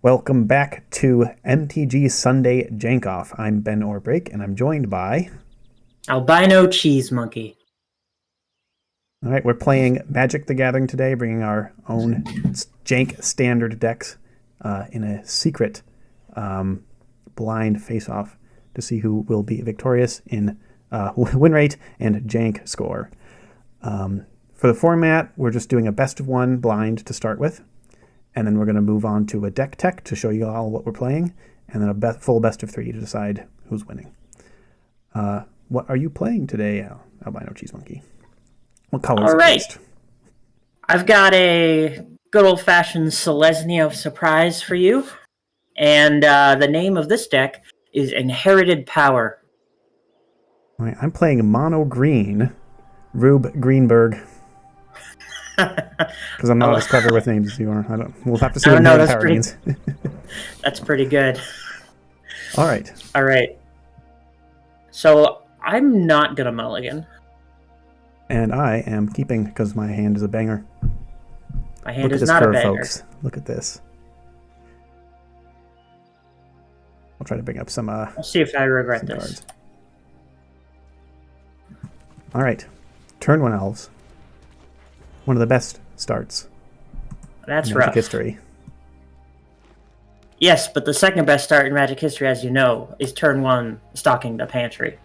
Welcome back to MTG Sunday Jank-Off. I'm Ben Orbreak, and I'm joined by... AlbinoCheesemonkey. All right, we're playing Magic the Gathering today, bringing our own Jank Standard decks in a secret blind face-off to see who will be victorious in win rate and Jank score. For the format, we're just doing a best of one blind to start with. And then we're going to move on to a deck tech to show you all what we're playing, and then a full best of three to decide who's winning. What are you playing today, AlbinoCheesemonkey? What color is it based? I've got a good old-fashioned Selesnya of Surprise for you, and the name of this deck is Inherited Power. All right, I'm playing mono green, Rube Greenberg. Because I'm not as clever with names as you are. We'll have to see what Inherited Power means. That's pretty good. All right. So I'm not gonna mulligan. And I am keeping because my hand is a banger. My hand is not a banger. Folks. Look at this. I'll try to bring up some. I'll see if I regret this. Cards. All right. Turn 1 elves. One of the best starts. That's in rough. Magic history. Yes, but the second best start in Magic history, as you know, is turn 1 stocking the pantry.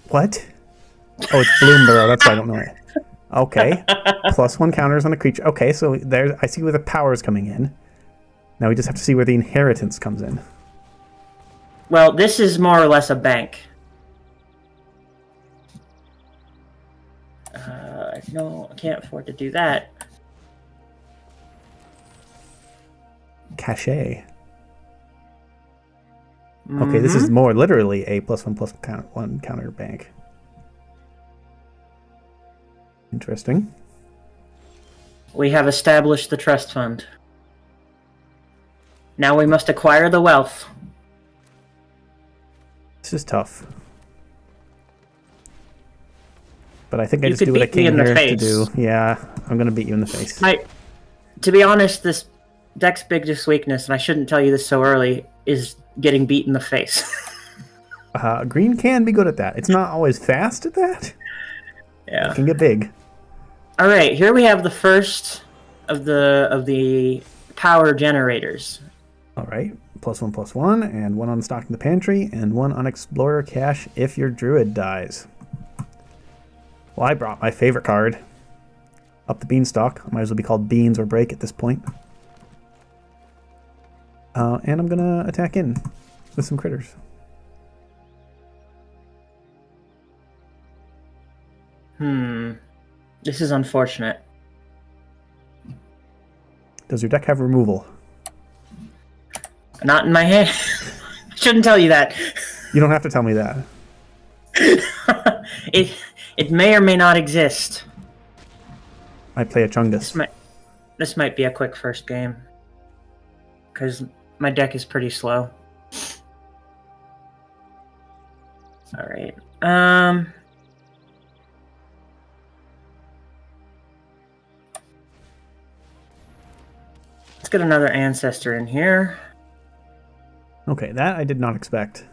What? Oh, it's Bloomburrow. That's why I don't know it. Okay. +1 counters on a creature. Okay, so there I see where the power's coming in. Now we just have to see where the inheritance comes in. Well, this is more or less a bank. No, I can't afford to do that. Cachet. Okay, this is more literally a +1/+1 counter bank. Interesting. We have established the trust fund. Now we must acquire the wealth. This is tough. But I think I just do what I came here to do. Yeah, I'm going to beat you in the face. To be honest, this deck's biggest weakness, and I shouldn't tell you this so early, is getting beat in the face. Green can be good at that. It's not always fast at that. Yeah. It can get big. All right, here we have the first of the power generators. All right, +1/+1, and 1 on stocking the pantry, and 1 on Explorer Cache if your druid dies. Well, I brought my favorite card. Up the Beanstalk. Might as well be called Beans or Break at this point. And I'm going to attack in with some critters. This is unfortunate. Does your deck have removal? Not in my hand. I shouldn't tell you that. You don't have to tell me that. It may or may not exist. I play a Chungus. This might be a quick first game. Because my deck is pretty slow. Alright. Let's get another Ancestor in here. Okay, that I did not expect.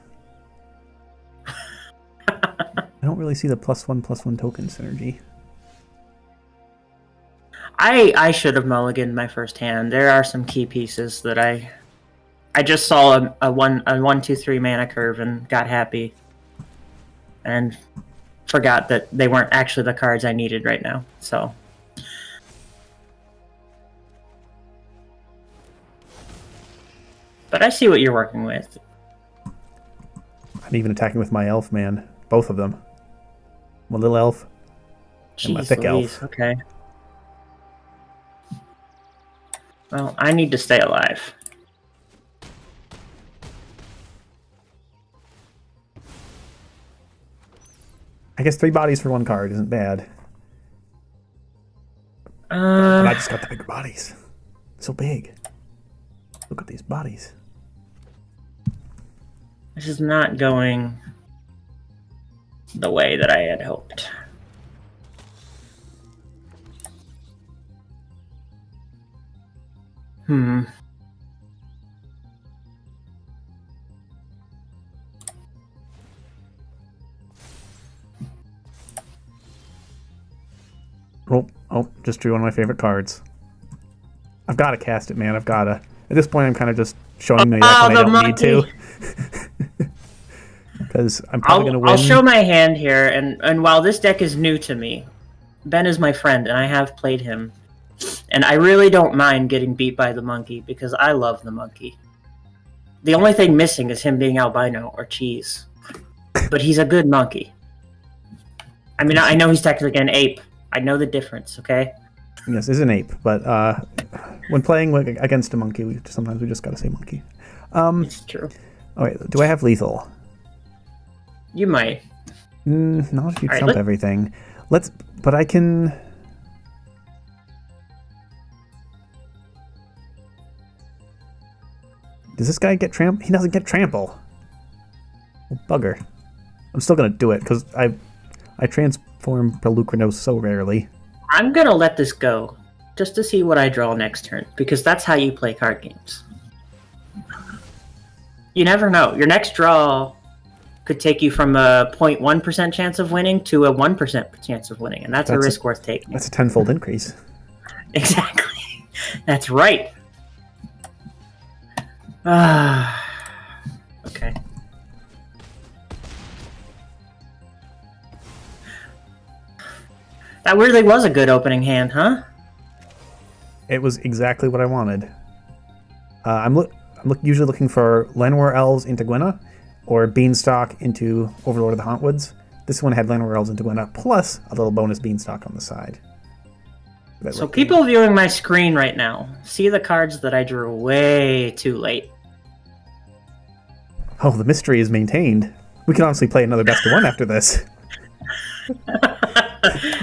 I don't really see the +1/+1 token synergy. I should have mulliganed my first hand. There are some key pieces that I just saw a 1/2/3 mana curve and got happy, and forgot that they weren't actually the cards I needed right now. So, but I see what you're working with. I'm even attacking with my elf, man. Both of them. My little elf and my thick elf. Okay. Well, I need to stay alive. I guess 3 bodies for 1 card isn't bad. But I just got the bigger bodies. So big. Look at these bodies. This is not going the way that I had hoped. Oh, just drew one of my favorite cards. I've got to cast it, man. I've got to. At this point, I'm kind of just showing me that when I don't need to. Because I'm probably going to win. I'll show my hand here, and while this deck is new to me, Ben is my friend, and I have played him. And I really don't mind getting beat by the monkey, because I love the monkey. The only thing missing is him being albino or cheese. But he's a good monkey. I mean, I know he's technically an ape. I know the difference, okay? Yes, it's an ape, but when playing against a monkey, sometimes we just gotta say monkey. It's true. All right, do I have lethal? You might. Not if you trump everything. But I can... Does this guy get trample? He doesn't get trample. Well, bugger. I'm still gonna do it, because I transform Pelucranos so rarely. I'm gonna let this go, just to see what I draw next turn, because that's how you play card games. You never know. Your next draw could take you from a 0.1% chance of winning to a 1% chance of winning, and that's a risk worth taking. That's a tenfold increase. Exactly. That's right. Okay. That really was a good opening hand, huh? It was exactly what I wanted. I'm usually looking for Llanowar Elves into Gwenna, or Beanstalk into Overlord of the Hauntwoods. This one had Llanowar Elves into Gwenna, plus a little bonus Beanstalk on the side. So people viewing my screen right now see the cards that I drew way too late. Oh, the mystery is maintained. We can honestly play another best of one after this.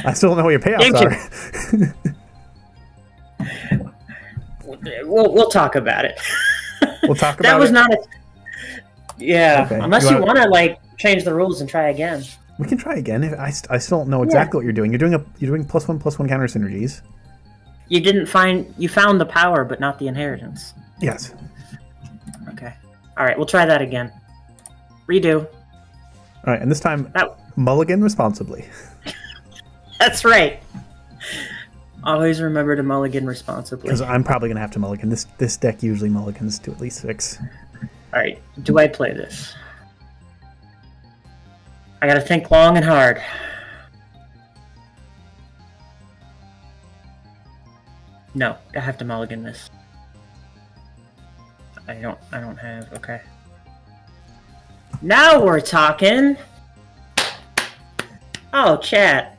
I still don't know what your payouts are. We'll talk about it. We'll talk about that was it? not a... Yeah, okay. Unless you want to, like, change the rules and try again. We can try again. I still don't know exactly what you're doing. You're doing +1/+1 counter synergies. You found the power, but not the inheritance. Yes. Okay. Alright, we'll try that again. Redo. Alright, and this time, mulligan responsibly. That's right. Always remember to mulligan responsibly. Because I'm probably going to have to mulligan. This deck usually mulligans to at least 6. Alright, do I play this? I gotta think long and hard. No, I have to mulligan this. I don't have, okay. Now we're talking! Oh, chat.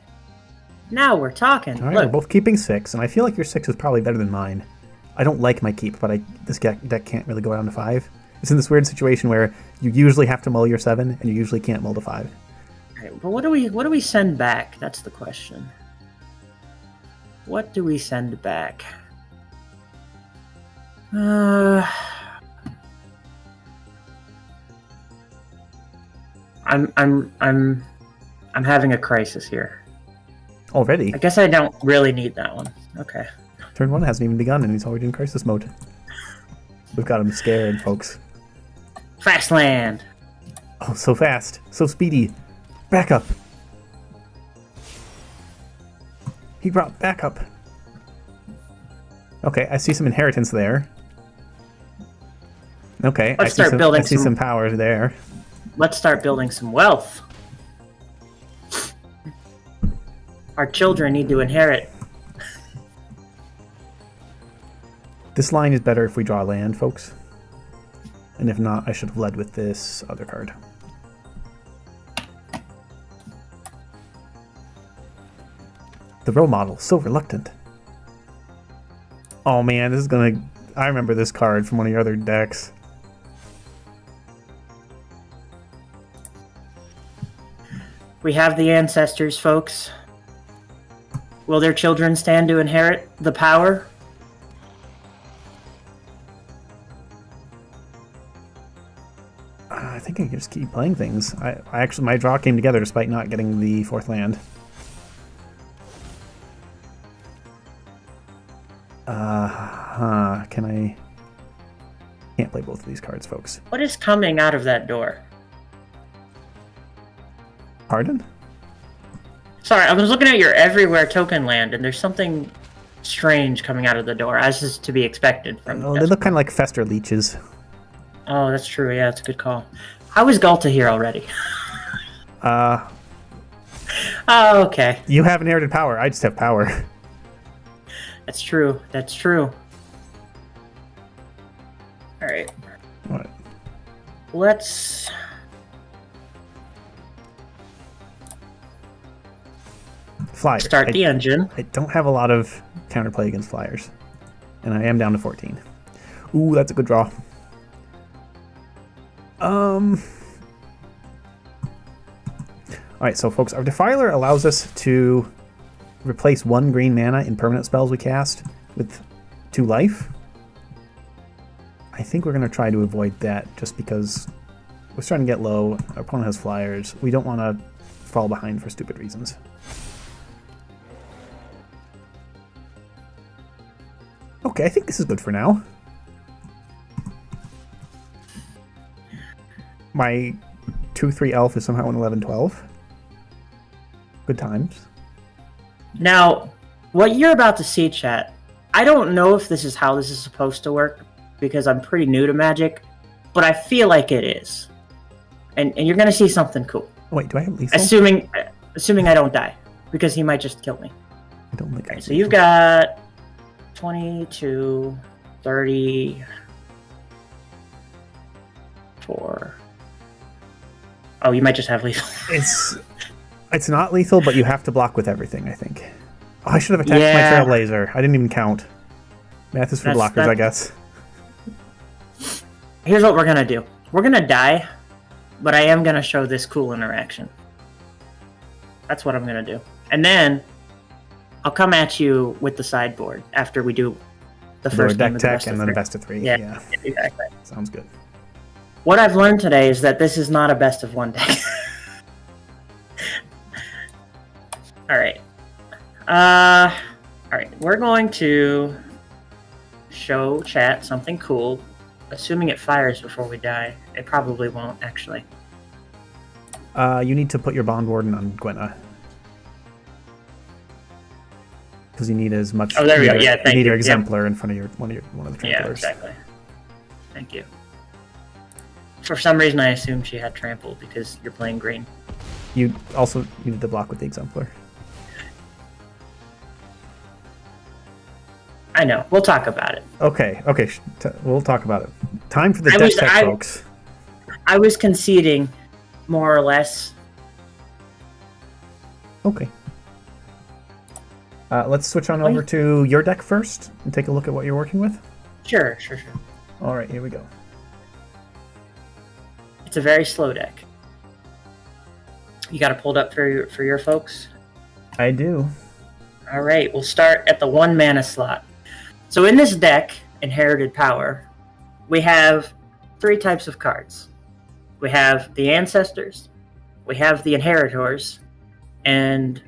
Now we're talking. Alright, we're both keeping 6, and I feel like your 6 is probably better than mine. I don't like my keep, but this deck can't really go down to 5. It's in this weird situation where you usually have to mull your 7, and you usually can't mull to 5. Alright, but what do we send back? That's the question. What do we send back? I'm having a crisis here. Already? I guess I don't really need that one. Okay. Turn 1 hasn't even begun, and he's already in crisis mode. We've got him scared, folks. Fast land! Oh, so fast. So speedy. Back up. He brought back up. Okay, I see some inheritance there. Okay, I see some power there. Let's start building some wealth. Our children need to inherit. This line is better if we draw land, folks. And if not, I should have led with this other card. The role model, so reluctant. Oh man, this is gonna... I remember this card from one of your other decks. We have the ancestors, folks. Will their children stand to inherit the power? I think I can just keep playing things. I actually, my draw came together despite not getting the 4th land. Can I... Can't play both of these cards, folks. What is coming out of that door? Pardon? Sorry, I was looking at your everywhere token land, and there's something strange coming out of the door, as is to be expected from. Oh, they look kind of like fester leeches. Oh, that's true. Yeah, that's a good call. How is Galta here already? Oh, okay. You have inherited power. I just have power. That's true. That's true. All right. What? Let's. Flyers. Start the engine. I don't have a lot of counterplay against flyers. And I am down to 14. Ooh, that's a good draw. Alright, so folks, our Defiler allows us to replace 1 green mana in permanent spells we cast with 2 life. I think we're going to try to avoid that just because we're starting to get low. Our opponent has flyers. We don't want to fall behind for stupid reasons. Okay, I think this is good for now. My 2/3 elf is somehow an 11/12. Good times. Now, what you're about to see, chat, I don't know if this is how this is supposed to work because I'm pretty new to Magic, but I feel like it is. And you're going to see something cool. Wait, do I have lethal? Assuming I don't die, because he might just kill me. I don't think. Okay, so you've got 22, 30, 4. Oh, you might just have lethal. It's not lethal, but you have to block with everything, I think. Oh, I should have attacked my Trailblazer. I didn't even count. Math is for blockers, I guess. Here's what we're going to do. We're going to die, but I am going to show this cool interaction. That's what I'm going to do. And then I'll come at you with the sideboard after we do the first deck game of tech the best and of then a 3. best of 3. Yeah, exactly. Sounds good. What I've learned today is that this is not a best of 1 deck. All right. All right. We're going to show chat something cool, assuming it fires before we die. It probably won't, actually. You need to put your Bond Warden on Gwenna. Because you need as much. Oh, there we go. Yeah, thank you. You need your Exemplar in front of one of the Tramplers. Yeah, exactly. Thank you. For some reason, I assumed she had Trample because you're playing green. You also needed to block with the Exemplar. I know. We'll talk about it. Okay. We'll talk about it. Time for the deck tech, folks. I was conceding, more or less. Okay. Let's switch on over to your deck first and take a look at what you're working with. Sure. All right, here we go. It's a very slow deck. You got it pulled up for your folks? I do. All right, we'll start at the 1 mana slot. So in this deck, Inherited Power, we have 3 types of cards. We have the Ancestors, we have the Inheritors, and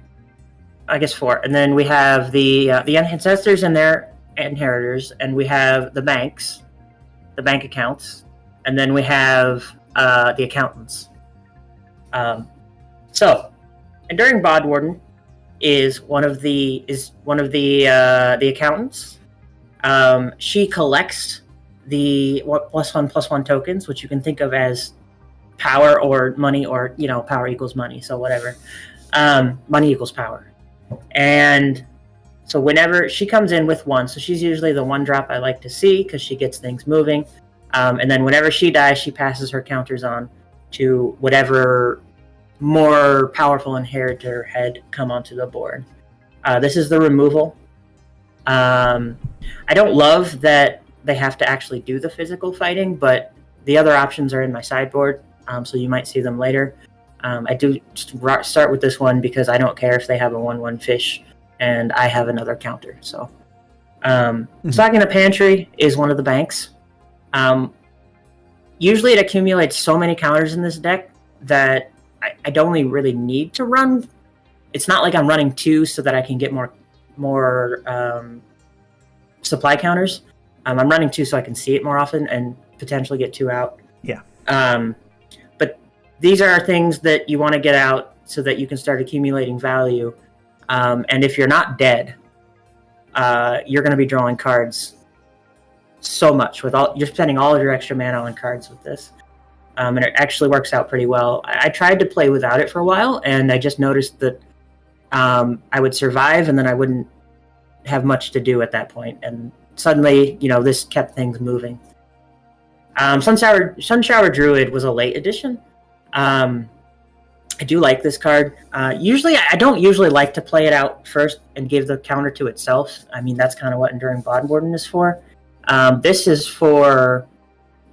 I guess 4. And then we have the Ancestors and their Inheritors, and we have the banks, the bank accounts, and then we have the accountants. So, Enduring Bod Warden is one of the accountants. She collects the +1/+1 tokens, which you can think of as power or money, or power equals money, so whatever. Money equals power. And so whenever she comes in with 1, so she's usually the 1 drop I like to see because she gets things moving. And then whenever she dies, she passes her counters on to whatever more powerful inheritor had come onto the board. This is the removal. I don't love that they have to actually do the physical fighting, but the other options are in my sideboard, so you might see them later. I do start with this one because I don't care if they have a 1/1 fish and I have another counter. So, Stocking the Pantry is one of the banks. Usually it accumulates so many counters in this deck that I don't really need to run. It's not like I'm running 2 so that I can get more supply counters. I'm running 2 so I can see it more often and potentially get 2 out. Yeah. But these are things that you want to get out so that you can start accumulating value. And if you're not dead, you're going to be drawing cards so much. You're spending all of your extra mana on cards with this. And it actually works out pretty well. I tried to play without it for a while, and I just noticed that I would survive, and then I wouldn't have much to do at that point. And suddenly, this kept things moving. Sunshower Druid was a late addition. I do like this card. Usually, I don't usually like to play it out first and give the counter to itself. I mean, that's kind of what Enduring Bodywarden is for. This is for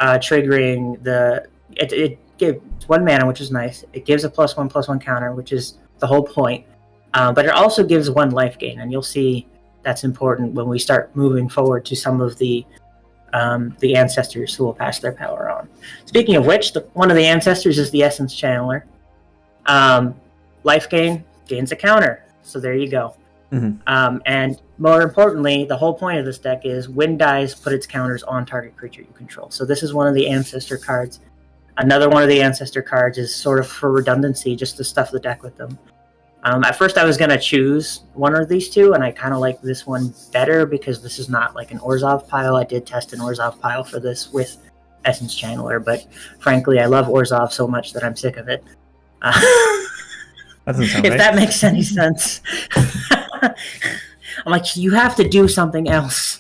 triggering it gives 1 mana, which is nice. It gives a +1/+1 counter, which is the whole point. But it also gives 1 life gain, and you'll see that's important when we start moving forward to some of the ancestors who will pass their power on. Speaking of which, one of the ancestors is the Essence Channeler. Life gains a counter, so there you go. Mm-hmm. And more importantly, the whole point of this deck is when dies, put its counters on target creature you control. So this is one of the ancestor cards. Another one of the ancestor cards is sort of for redundancy, just to stuff the deck with them. At first I was going to choose one of these two, and I kind of like this one better because this is not like an Orzhov pile. I did test an Orzhov pile for this with Essence Channeler, but frankly, I love Orzhov so much that I'm sick of it. That doesn't sound right. If that makes any sense. I'm like, you have to do something else.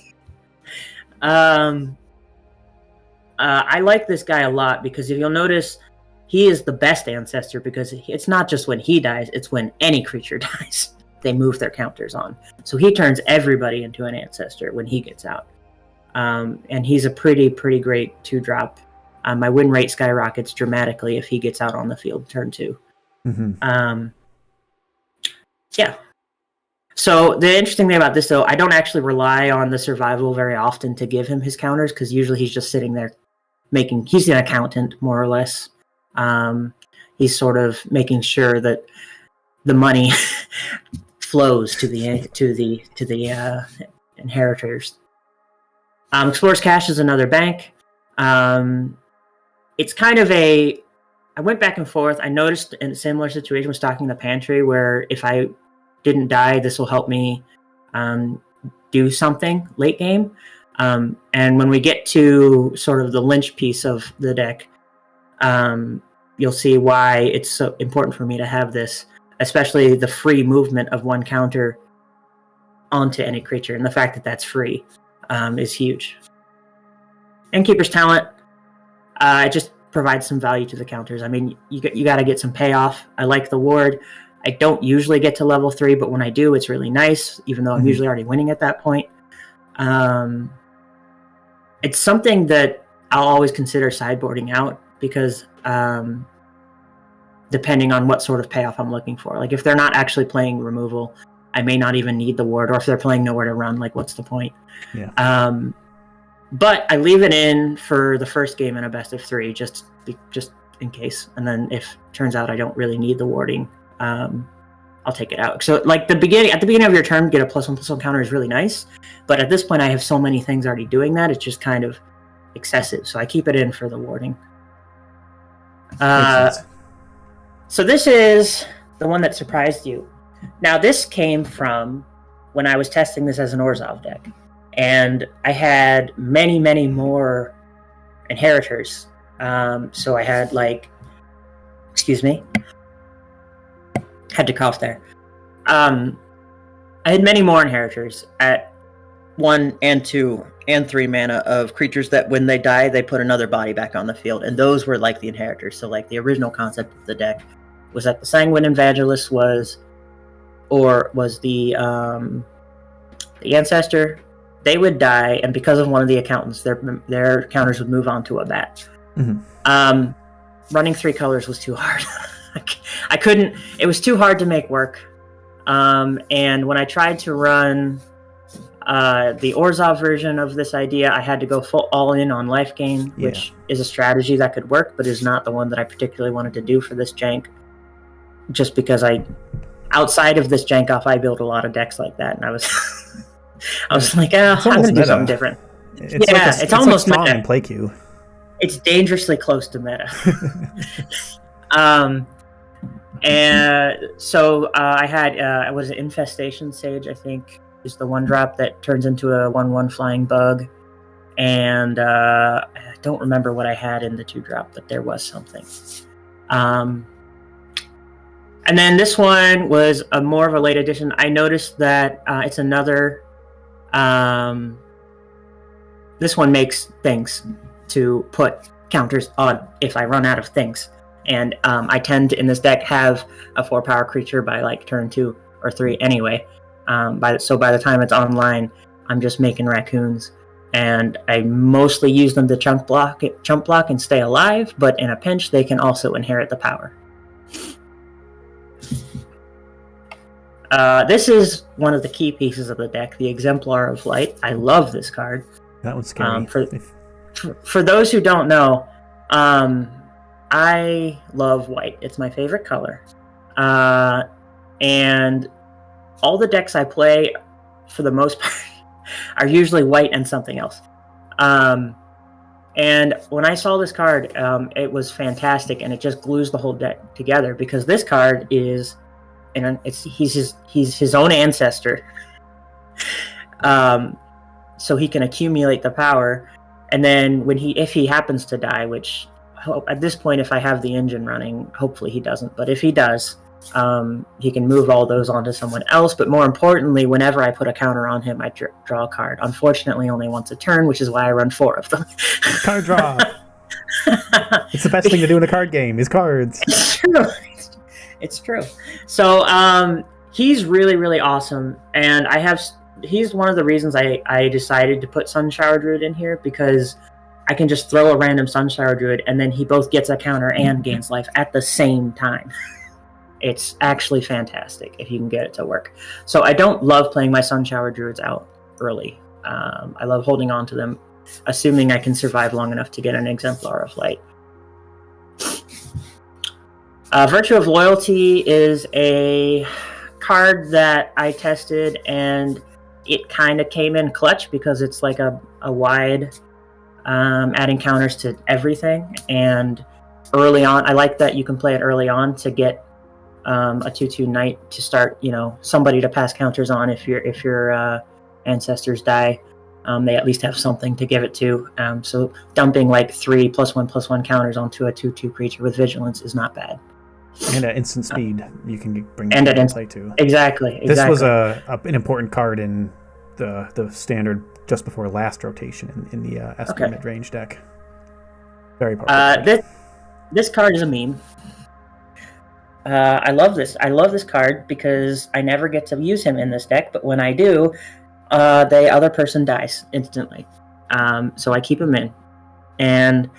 I like this guy a lot because if you'll notice, he is the best ancestor because it's not just when he dies, it's when any creature dies. They move their counters on. So he turns everybody into an ancestor when he gets out. And he's a pretty great 2-drop. My win rate skyrockets dramatically if he gets out on the field turn 2. Mm-hmm. Yeah. So the interesting thing about this, though, I don't actually rely on the survival very often to give him his counters because usually he's just sitting there he's an accountant, more or less. He's sort of making sure that the money flows to the inheritors. Explorer's Cache is another bank. It's kind of I went back and forth. I noticed in a similar situation with stocking the pantry where if I didn't die, this will help me do something late game. And when we get to sort of the lynch piece of the deck, you'll see why it's so important for me to have this, especially the free movement of 1 counter onto any creature. And the fact that that's free is huge. Innkeeper's Talent, it just provides some value to the counters. I mean, you got to get some payoff. I like the ward. I don't usually get to level 3, but when I do, it's really nice, even though I'm usually already winning at that point. It's something that I'll always consider sideboarding out because depending on what sort of payoff I'm looking for. Like if they're not actually playing removal, I may not even need the ward, or if they're playing nowhere to run, like what's the point? Yeah. But I leave it in for the first game in a best of 3, just in case. And then if it turns out I don't really need the warding, I'll take it out. So like at the beginning of your turn, get a +1/+1 counter is really nice. But at this point, I have so many things already doing that, it's just kind of excessive. So I keep it in for the warding. So this is the one that surprised you. Now this came from when I was testing this as an Orzhov deck. And I had many more inheritors. So I had had to cough there. I had many more inheritors at 1 and 2 and 3 mana of creatures that when they die, they put another body back on the field. And those were like the inheritors. So like the original concept of the deck was that the Sanguine Evangelist was the ancestor. They would die, and because of one of the accountants, their counters would move on to a bat. Mm-hmm. Running 3 colors was too hard. I couldn't. It was too hard to make work. And when I tried to run the Orzhov version of this idea, I had to go full all in on life gain, which is a strategy that could work, but is not the one that I particularly wanted to do for this jank. Just because outside of this Jank-Off, I built a lot of decks like that, and I was. I was like, I'm going to do something different. It's almost like meta. In play queue. It's dangerously close to meta. And so I had was it Infestation Sage, I think, is the one drop that turns into a 1/1 flying bug. And I don't remember what I had in the 2-drop, but there was something. And then this one was a more of a late edition. I noticed that it's another. This one makes things to put counters on if I run out of things. And I tend to, in this deck, have a 4-power creature by like turn 2 or 3 anyway. So by the time it's online, I'm just making raccoons. And I mostly use them to chump block and stay alive, but in a pinch, they can also inherit the power. This is one of the key pieces of the deck, the Exemplar of Light. I love this card. That one's scary. For those who don't know, I love white. It's my favorite color. And all the decks I play, for the most part, are usually white and something else. And when I saw this card, it was fantastic, and it just glues the whole deck together, because this card is, and he's his own ancestor. So he can accumulate the power, and then if he happens to die, which at this point, if I have the engine running, hopefully he doesn't, but if he does, he can move all those onto someone else. But more importantly, whenever I put a counter on him, I draw a card. Unfortunately, only once a turn, which is why I run 4 of them. Card draw. It's the best thing to do in a card game, is cards. It's true. It's true. So he's really, really awesome, and he's one of the reasons I decided to put Sunshower Druid in here, because I can just throw a random Sunshower Druid, and then he both gets a counter and gains life at the same time. It's actually fantastic if you can get it to work. So I don't love playing my Sunshower Druids out early. I love holding on to them, assuming I can survive long enough to get an Exemplar of Light. Virtue of Loyalty is a card that I tested, and it kind of came in clutch because it's like a wide, adding counters to everything. And early on, I like that you can play it early on to get a 2/2 knight to start, somebody to pass counters on if your ancestors die. They at least have something to give it to. So dumping like 3 +1/+1 counters onto a 2/2 creature with vigilance is not bad. And at instant speed, you can bring and into play too. Exactly. This was an important card in the standard just before last rotation in the Esper mid-range deck. Very popular. This card is a meme. I love this. I love this card because I never get to use him in this deck, but when I do, the other person dies instantly. So I keep him in, and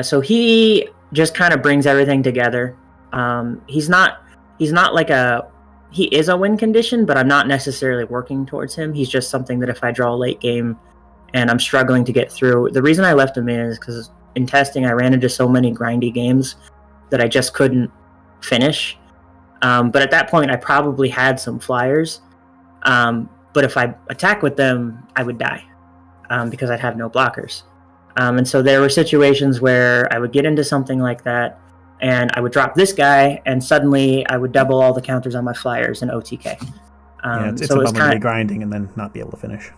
so he just kind of brings everything together. He's not like he is a win condition, but I'm not necessarily working towards him. He's just something that if I draw a late game and I'm struggling to get through, the reason I left him in is because in testing I ran into so many grindy games that I just couldn't finish. But at that point I probably had some flyers, but if I attack with them I would die, because I'd have no blockers. And so there were situations where I would get into something like that, and I would drop this guy, and suddenly I would double all the counters on my flyers in OTK. It's so a bummer to be grinding and then not be able to finish.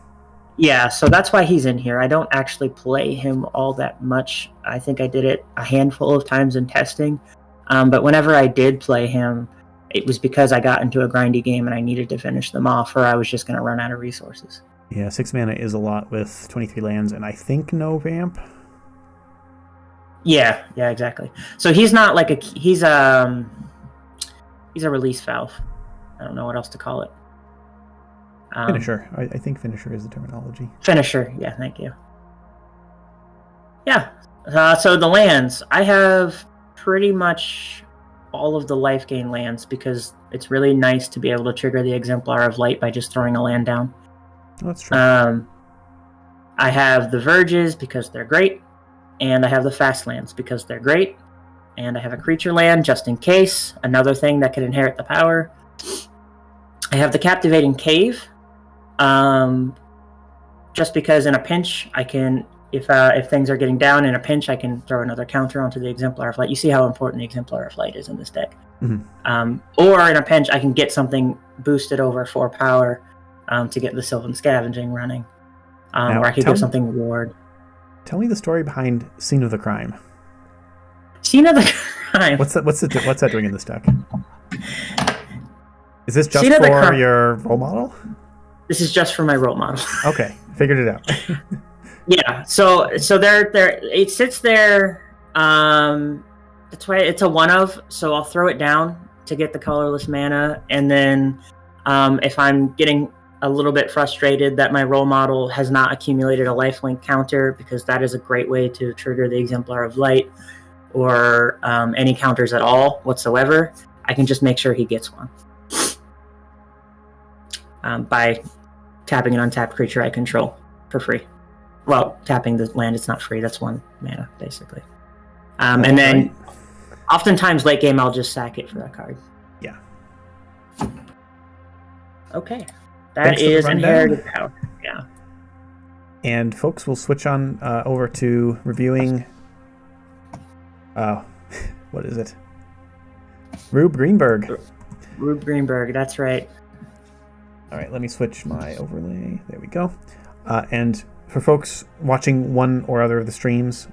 Yeah, so that's why he's in here. I don't actually play him all that much. I think I did it a handful of times in testing. But whenever I did play him, it was because I got into a grindy game and I needed to finish them off, or I was just going to run out of resources. Yeah, 6 mana is a lot with 23 lands, and I think no vamp. Yeah, exactly. So he's not like he's a release valve. I don't know what else to call it. Finisher. I think finisher is the terminology. Finisher. Yeah, thank you. Yeah. So the lands, I have pretty much all of the life gain lands because it's really nice to be able to trigger the Exemplar of Light by just throwing a land down. Oh, that's true. I have the Verges because they're great, and I have the fast lands because they're great, and I have a creature land just in case, another thing that can inherit the power. I have the Captivating Cave, just because in a pinch I can, if things are getting down in a pinch, I can throw another counter onto the Exemplar of Light. You see how important the Exemplar of Light is in this deck. Or in a pinch, I can get something boosted over 4 power to get the Sylvan Scavenging running. Now, or I could get something reward. Tell me the story behind Scene of the Crime. Scene of the Crime. What's that doing in this deck? Is this just for your role model? This is just for my role model. Okay, figured it out. Yeah, so there it sits there. That's why it's a 1-of. So I'll throw it down to get the colorless mana, and then if I'm getting a little bit frustrated that my role model has not accumulated a lifelink counter, because that is a great way to trigger the Exemplar of Light or any counters at all whatsoever, I can just make sure he gets one by tapping an untapped creature I control for free. Well, tapping the land, it's not free. That's 1 mana, basically. And then oftentimes late game, I'll just sack it for that card. Yeah. Okay. That is Inherited Power. Yeah. And folks, we'll switch on over to reviewing... what is it? Rube Greenberg. Rube Greenberg, that's right. All right, let me switch my overlay. There we go. And for folks watching one or other of the streams,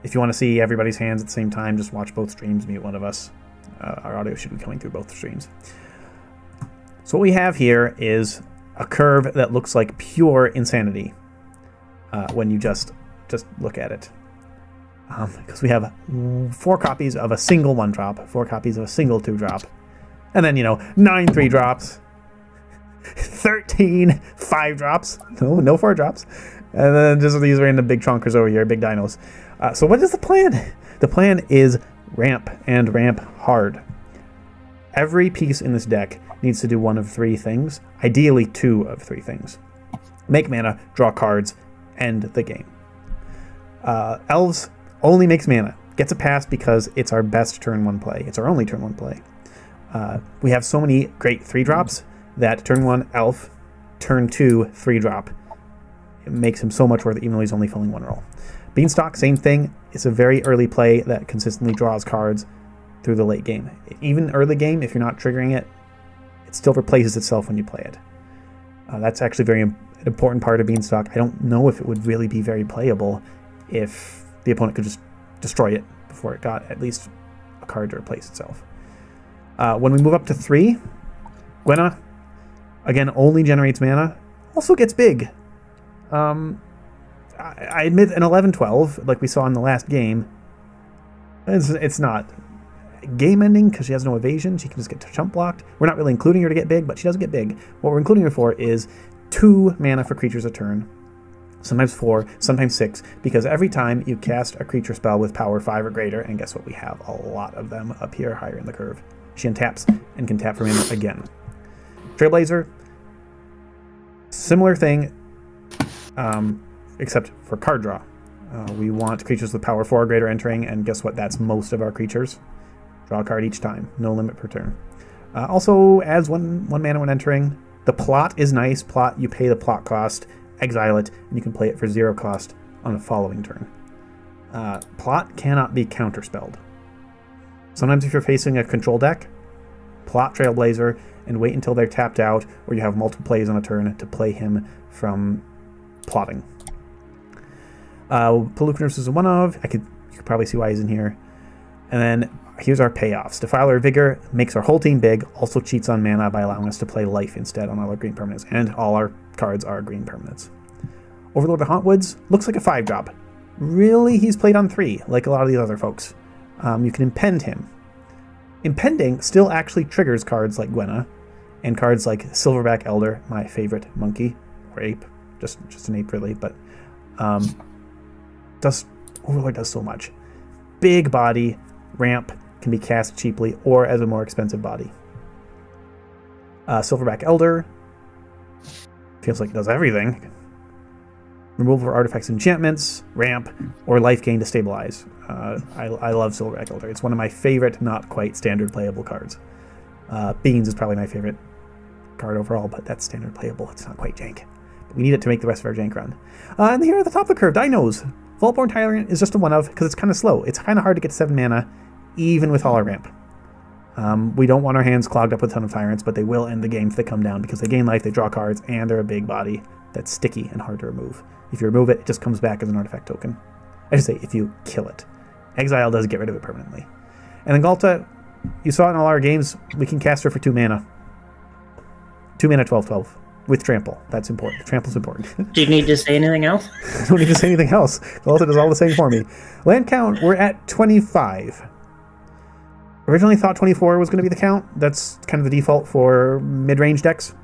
if you want to see everybody's hands at the same time, just watch both streams, mute one of us. Our audio should be coming through both streams. So what we have here is a curve that looks like pure insanity when you just look at it. Because we have 4 copies of a single 1-drop, 4 copies of a single 2-drop, and then, 9 3-drops, 13 5-drops, no 4-drops, and then just these random big chonkers over here, big dinos. So what is the plan? The plan is ramp and ramp hard. Every piece in this deck needs to do one of 3 things, ideally 2 of 3 things. Make mana, draw cards, end the game. Elves only makes mana. Gets a pass because it's our best turn 1 play. It's our only turn 1 play. We have so many great 3-drops that turn 1 Elf, turn 2 3-drop. It makes him so much worth it, even though he's only filling 1 role. Beanstalk, same thing. It's a very early play that consistently draws cards through the late game. Even early game, if you're not triggering it, it still replaces itself when you play it. That's actually very important part of Beanstalk. I don't know if it would really be very playable if the opponent could just destroy it before it got at least a card to replace itself. When we move up to 3, Gwenna, again, only generates mana, also gets big. I admit an 11-12, like we saw in the last game, it's not game-ending because she has no evasion. She can just get chump blocked. We're not really including her to get big, but she does get big. What we're including her for is 2 mana for creatures a turn. Sometimes 4, sometimes 6, because every time you cast a creature spell with power 5 or greater, and guess what? We have a lot of them up here higher in the curve. She untaps and can tap for mana again. Trailblazer, similar thing, except for card draw. We want creatures with power 4 or greater entering, and guess what? That's most of our creatures. Draw a card each time, no limit per turn. Also adds one mana when entering. The plot is nice. Plot, you pay the plot cost, exile it, and you can play it for 0 cost on the following turn. Plot cannot be counterspelled. Sometimes if you're facing a control deck, plot Trailblazer and wait until they're tapped out, or you have multiple plays on a turn to play him from plotting. Pelucanus is a 1-of. You could probably see why he's in here. And then here's our payoffs. Defiler of Vigor makes our whole team big, also cheats on mana by allowing us to play life instead on all our green permanents, and all our cards are green permanents. Overlord of Hauntwoods looks like a 5-drop. Really, he's played on 3, like a lot of these other folks. You can impend him. Impending still actually triggers cards like Gwenna, and cards like Silverback Elder, my favorite monkey, or ape, just an ape really, but Overlord does so much. Big body, ramp, can be cast cheaply or as a more expensive body. Silverback Elder feels like it does everything. Removal for artifacts and enchantments, ramp, or life gain to stabilize. I love Silverback Elder. It's one of my favorite, not quite standard playable cards. Beans is probably my favorite card overall, but that's standard playable. It's not quite jank. But we need it to make the rest of our jank run. And here at the top of the curve, Dinos. Vaultborn Tyrant is just a 1-of because it's kind of slow. It's kind of hard to get 7 mana, even with all our ramp. We don't want our hands clogged up with a ton of tyrants, but they will end the game if they come down because they gain life, they draw cards, and they're a big body that's sticky and hard to remove. If you remove it, it just comes back as an artifact token. I should say, if you kill it. Exile does get rid of it permanently. And then Galta, you saw it in all our games, we can cast her for 2 mana. 2 mana 12/12 with trample. That's important. Trample's important. Do you need to say anything else? I don't need to say anything else. Galta does all the same for me. Land count, we're at 25. Originally thought 24 was going to be the count. That's kind of the default for mid-range decks.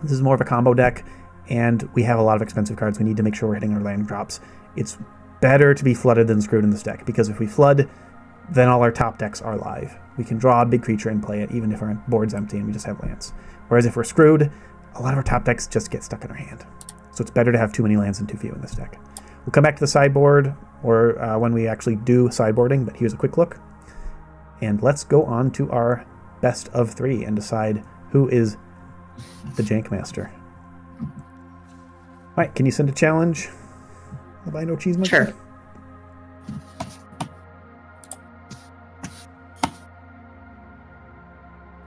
This is more of a combo deck, and we have a lot of expensive cards. We need to make sure we're hitting our land drops. It's better to be flooded than screwed in this deck, because if we flood, then all our top decks are live. We can draw a big creature and play it, even if our board's empty and we just have lands. Whereas if we're screwed, a lot of our top decks just get stuck in our hand. So it's better to have too many lands than too few in this deck. We'll come back to the sideboard, or when we actually do sideboarding, but here's a quick look. And let's go on to our best of 3 and decide who is the Jank Master. All right, can you send a challenge? AlbinoCheesemonkey? Sure.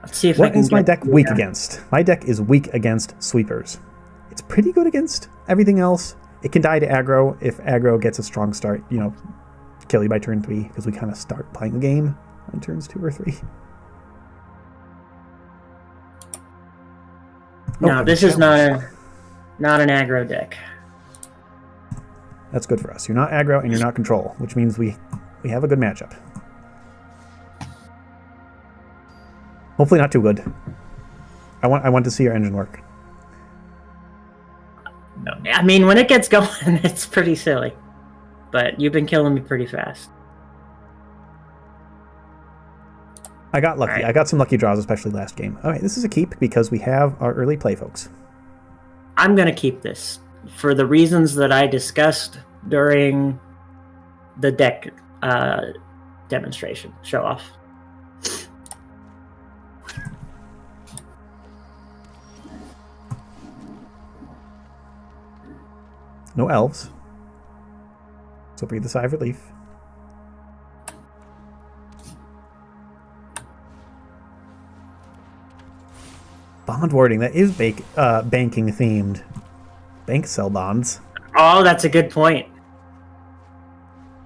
Let's see if what is my deck weak against? My deck is weak against sweepers. It's pretty good against everything else. It can die to aggro if aggro gets a strong start, kill you by turn 3, because we kind of start playing the game on turns 2 or 3. No, this is not an aggro deck. That's good for us. You're not aggro and you're not control, which means we have a good matchup. Hopefully not too good. I want to see your engine work. No, I mean, when it gets going, it's pretty silly. But you've been killing me pretty fast. I got lucky. Right. I got some lucky draws, especially last game. All right, this is a keep because we have our early play, folks. I'm going to keep this for the reasons that I discussed during the deck demonstration, show off. No elves. So breathe a sigh of relief. Bond wording, that is banking themed. Bank sell bonds. Oh, that's a good point.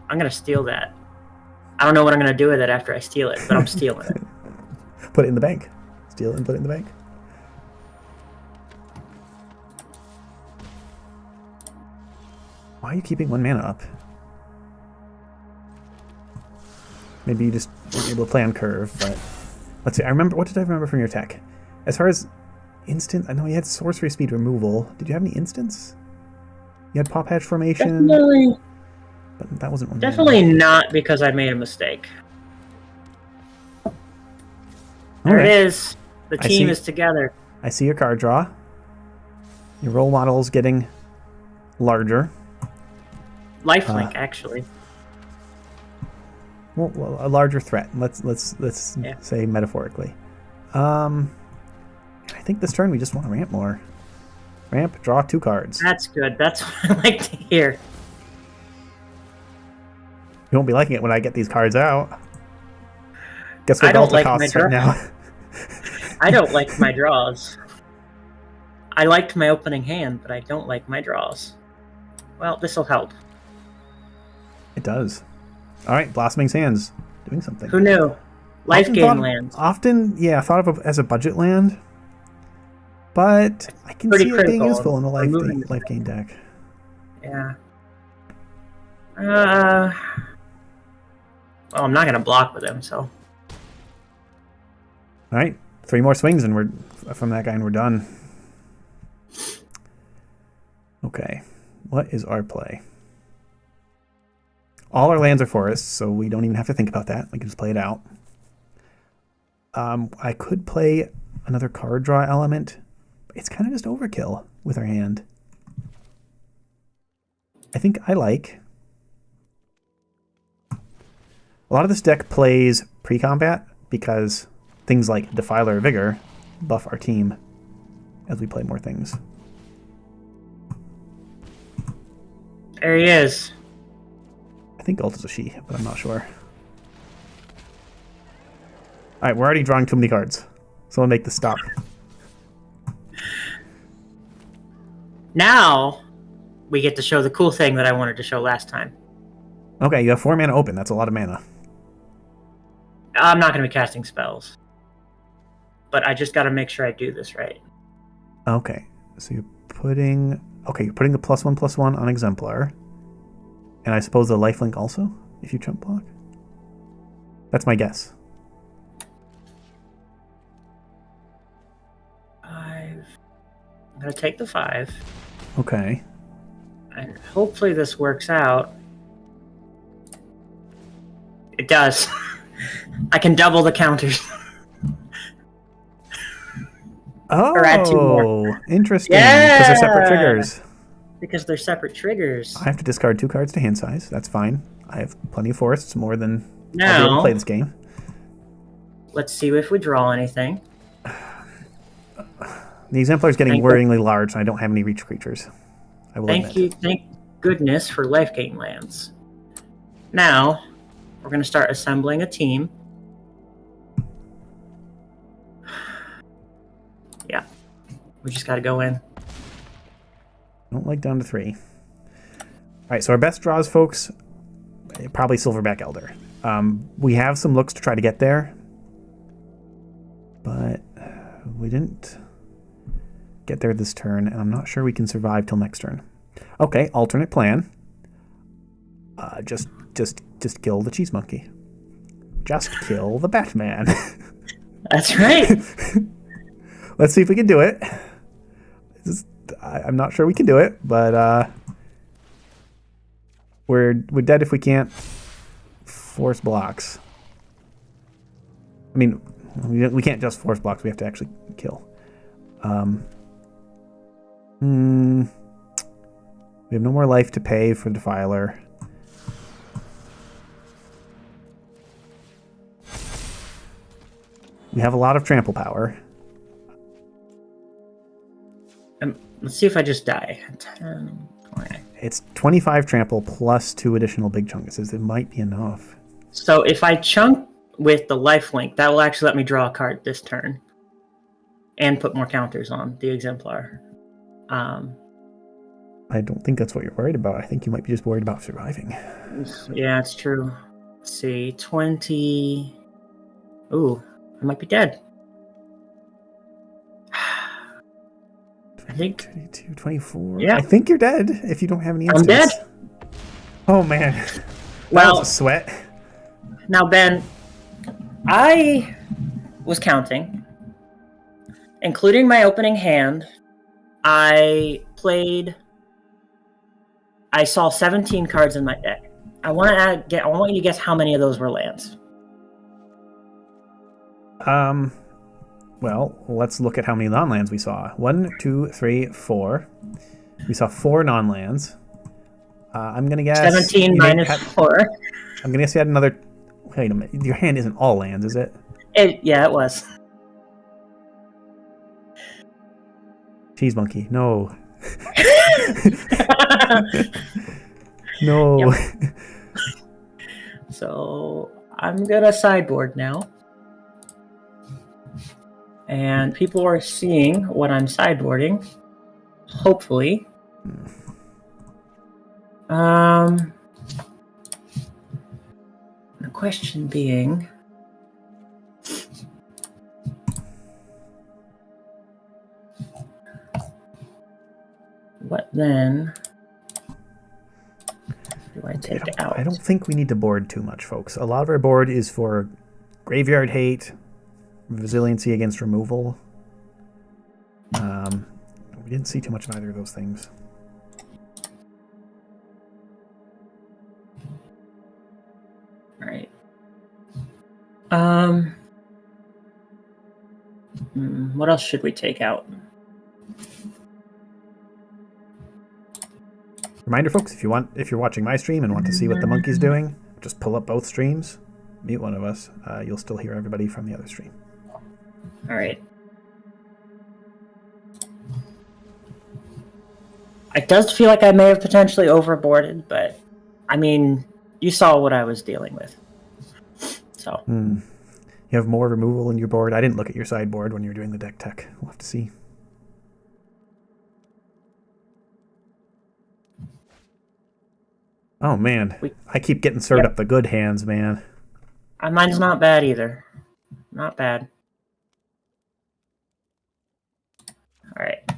I'm going to steal that. I don't know what I'm going to do with it after I steal it, but I'm stealing it. Put it in the bank. Steal it and put it in the bank. Why are you keeping 1 mana up? Maybe you just weren't able to play on curve, but let's see. What did I remember from your tech? As far as instant, I know you had sorcery speed removal. Did you have any instants? You had Pop Hatch formation. Definitely. But that wasn't one. Definitely not, because I made a mistake. There it is. The team is together. I see your card draw. Your role model is getting larger. Lifelink, actually. Well, a larger threat. Let's say metaphorically. I think this turn we just want to ramp more. Ramp, draw 2 cards. That's good. That's what I like to hear. You won't be liking it when I get these cards out. Guess what I don't Galta like costs my right now? I don't like my draws. I liked my opening hand, but I don't like my draws. Well, this'll help. It does. All right, Blossoming Sands, doing something. Who knew? Life gain lands. Often, yeah, thought of it as a budget land, but I can see it being useful in a life gain deck. Yeah. Well, I'm not gonna block with him, so. All right, 3 more swings and we're from that guy and we're done. Okay, what is our play? All our lands are forests, so we don't even have to think about that. We can just play it out. I could play another card draw element. It's kind of just overkill with our hand. I think I like. A lot of this deck plays pre-combat because things like Defiler or Vigor buff our team as we play more things. There he is. I think Ult is a she, but I'm not sure. right, we're already drawing too many cards. So I'll make this stop. Now, we get to show the cool thing that I wanted to show last time. Okay, you have 4 mana open. That's a lot of mana. I'm not going to be casting spells. But I just got to make sure I do this right. Okay, so you're putting the +1/+1 on Exemplar. And I suppose the lifelink also, if you chump block? That's my guess. 5. I'm going to take the 5. Okay. And hopefully this works out. It does. I can double the counters. Oh, or add 2 more. Interesting. Because they're separate triggers. Because they're separate triggers. I have to discard 2 cards to hand size. That's fine. I have plenty of forests, more than I'll be able to Now, play this game. let's see if we draw anything. The Exemplar is getting worryingly large, and I don't have any reach creatures. I will admit. Thank goodness for life gain lands. Now, we're going to start assembling a team. Yeah, we just got to go in. I don't like down to 3. All right, so our best draws, folks, probably Silverback Elder. We have some looks to try to get there, but we didn't get there this turn, and I'm not sure we can survive till next turn. Okay, alternate plan. Just kill the cheese monkey. Just kill the Batman. That's right. Let's see if we can do it. I'm not sure we can do it, but we're dead if we can't force blocks. I mean, we can't just force blocks. We have to actually kill. We have no more life to pay for Defiler. We have a lot of trample power. Let's see if I just die. 10, 20. It's 25 trample plus 2 additional big chunkuses. It might be enough. So if I chunk with the lifelink, that will actually let me draw a card this turn. And put more counters on the Exemplar. I don't think that's what you're worried about. I think you might be just worried about surviving. Yeah, it's true. Let's see. 20. Ooh, I might be dead. I think 22, 24. Yeah. I think you're dead if you don't have any I'm instants. dead. Oh man. That Well, was a sweat. now Ben, I was counting, including my opening hand. I saw 17 cards in my deck. I want you to guess how many of those were lands. Well, let's look at how many non-lands we saw. 1, 2, 3, 4. We saw 4 non-lands. I'm gonna guess 17 minus 4. I'm gonna guess you had another. Wait a minute. Your hand isn't all lands, is it? Yeah, it was. Cheese monkey. No. No. Yep. So I'm gonna sideboard now. And people are seeing what I'm sideboarding. Hopefully. The question being, what then do I take out? I don't think we need to board too much, folks. A lot of our board is for graveyard hate, resiliency against removal. We didn't see too much of either of those things. All right. What else should we take out? Reminder, folks, if you're watching my stream and want to see what the monkey's doing, just pull up both streams, mute one of us. You'll still hear everybody from the other stream. All right. It does feel like I may have potentially overboarded, but I mean, you saw what I was dealing with. So. You have more removal in your board. I didn't look at your sideboard when you were doing the deck tech. We'll have to see. Oh, man. I keep getting served up the good hands, man. Mine's not bad either. Not bad. All right.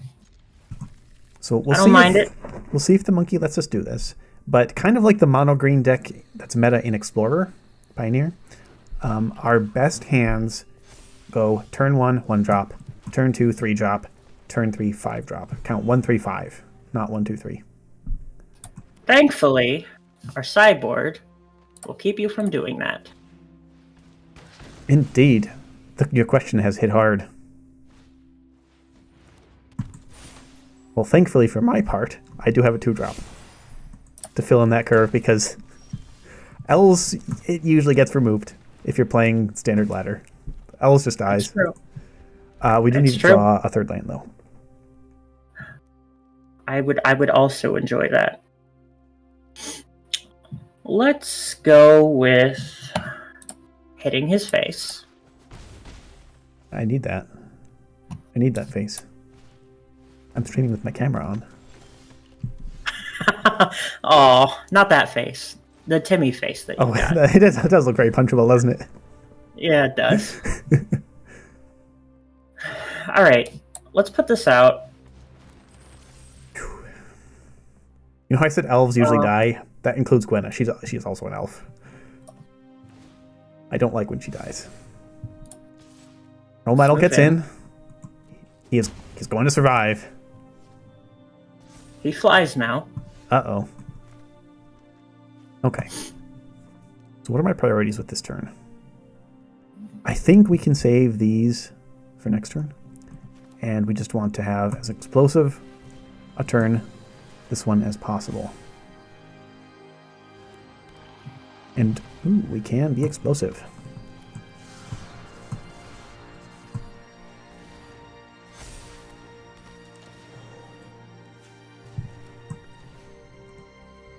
So we'll I don't mind it. We'll see if the monkey lets us do this. But kind of like the mono green deck that's meta in Explorer, Pioneer, our best hands go turn 1, 1 drop, turn 2, 3 drop, turn 3, 5 drop. Count 1, 3, 5, not 1, 2, 3. Thankfully, our sideboard will keep you from doing that. Indeed. Your question has hit hard. Well, thankfully for my part, I do have a 2-drop to fill in that curve, because else it usually gets removed if you're playing standard ladder. Else just dies. That's true. We do need to draw a 3rd land, though. I would also enjoy that. Let's go with hitting his face. I need that. I need that face. I'm streaming with my camera on. Oh, not that face. The Timmy face that you got. It does look very punchable, doesn't it? Yeah, it does. All right, let's put this out. You know how I said elves usually die? That includes Gwenna. She's also an elf. I don't like when she dies. No Metal gets in. He's going to survive. He flies now. Uh-oh. Okay. So what are my priorities with this turn? I think we can save these for next turn. And we just want to have as explosive a turn this one as possible. And ooh, we can be explosive.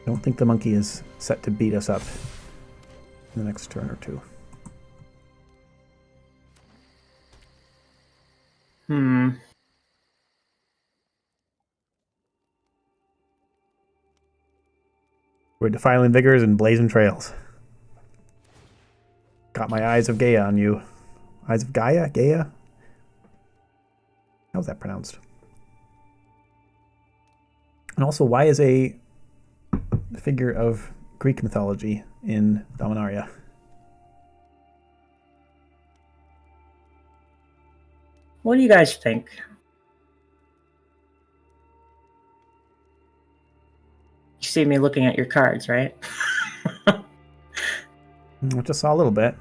I don't think the monkey is set to beat us up in the next turn or two. We're defiling vigors and blazing trails. Got my eyes of Gaia on you. Eyes of Gaia? Gaia? How's that pronounced? And also, why is a figure of Greek mythology in Dominaria? What do you guys think? You see me looking at your cards, right? I just saw a little bit.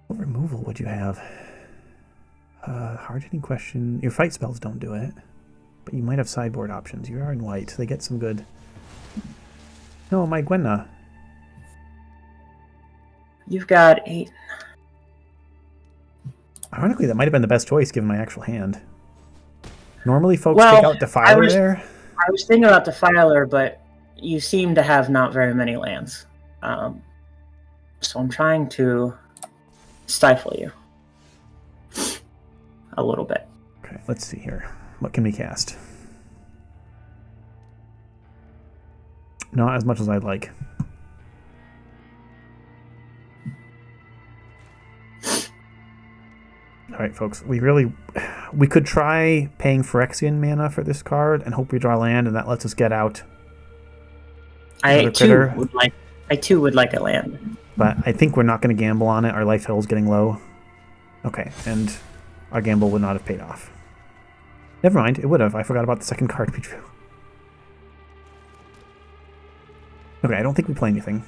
What removal would you have? Hard-hitting question. Your fight spells don't do it, but you might have sideboard options. You are in white. They get some good... No, my Gwenna. You've got 8. Ironically, that might have been the best choice given my actual hand. Normally, folks take out Defiler there. I was thinking about Defiler, but you seem to have not very many lands. So I'm trying to stifle you a little bit. Okay, let's see here. What can we cast? Not as much as I'd like. Alright, folks. We could try paying Phyrexian mana for this card and hope we draw land, and that lets us get out. I too would like a land. But I think we're not going to gamble on it. Our life total is getting low. Okay, and our gamble would not have paid off. Never mind, it would have. I forgot about the second card we drew. Okay, I don't think we play anything.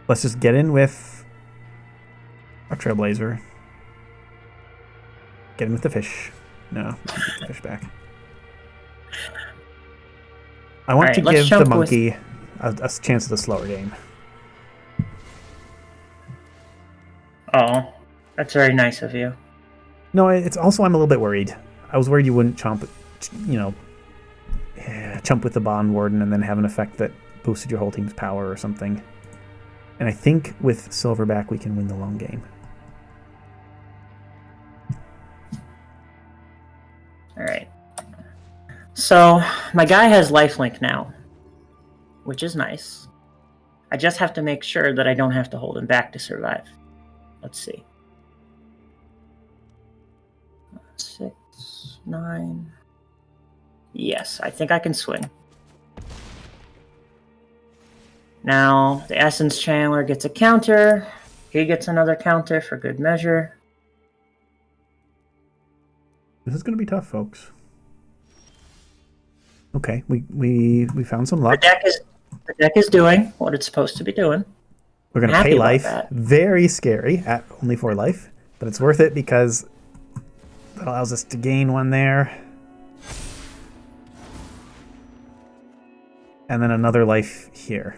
Let's just get in with our Trailblazer. Get in with the fish. No, we can get the fish back. I want to give the monkey a chance at the slower game. Oh, that's very nice of you. No, it's also I'm a little bit worried. I was worried you wouldn't chump with the Bond Warden and then have an effect that boosted your whole team's power or something. And I think with Silverback we can win the long game. Alright. So, my guy has lifelink now, which is nice. I just have to make sure that I don't have to hold him back to survive. Let's see. 6, 9... Yes, I think I can swing. Now, the Essence Channeler gets a counter. He gets another counter for good measure. This is going to be tough, folks. Okay, we found some luck. The deck is doing what it's supposed to be doing. We're going to pay life. Very scary at only 4 life, but it's worth it because that allows us to gain 1 there. And then another life here.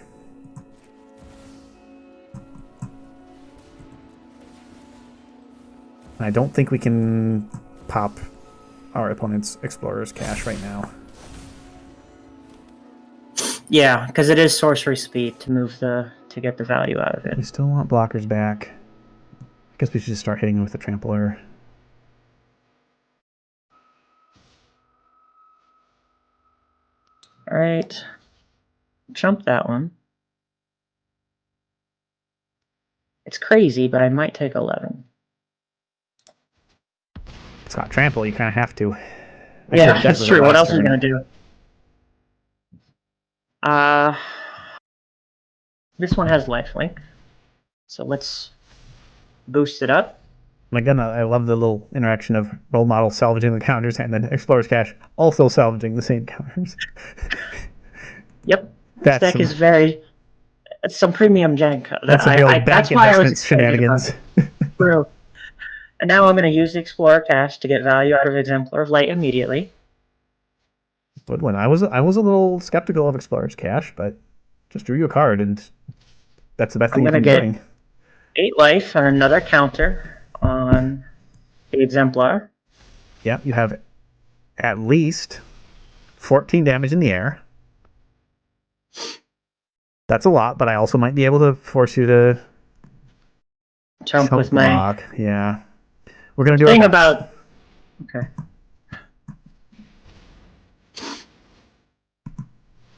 I don't think we can pop our opponent's Explorer's Cache right now. Yeah, because it is sorcery speed to get the value out of it. We still want blockers back. I guess we should just start hitting with the Trampler. Alright. Jump that one. It's crazy, but I might take 11. It's got trample, you kind of have to. Yeah, that's true. What else are you going to do? This one has lifelink. So let's boost it up. Again, I love the little interaction of role model salvaging the counters and then Explorer's Cache also salvaging the same counters. Yep. This deck is very... It's some premium jank. That's a real back investment shenanigans. True. And now I'm going to use the Explorer Cache to get value out of Exemplar of Light immediately. Good one. I was a little skeptical of Explorer's Cache, but just drew you a card, and that's the best thing you can be doing. I'm going to get 8 life and another counter on the Exemplar. Yeah, you have at least 14 damage in the air. That's a lot, but I also might be able to force you to chump with block. Yeah. We're going to do thing about... Okay.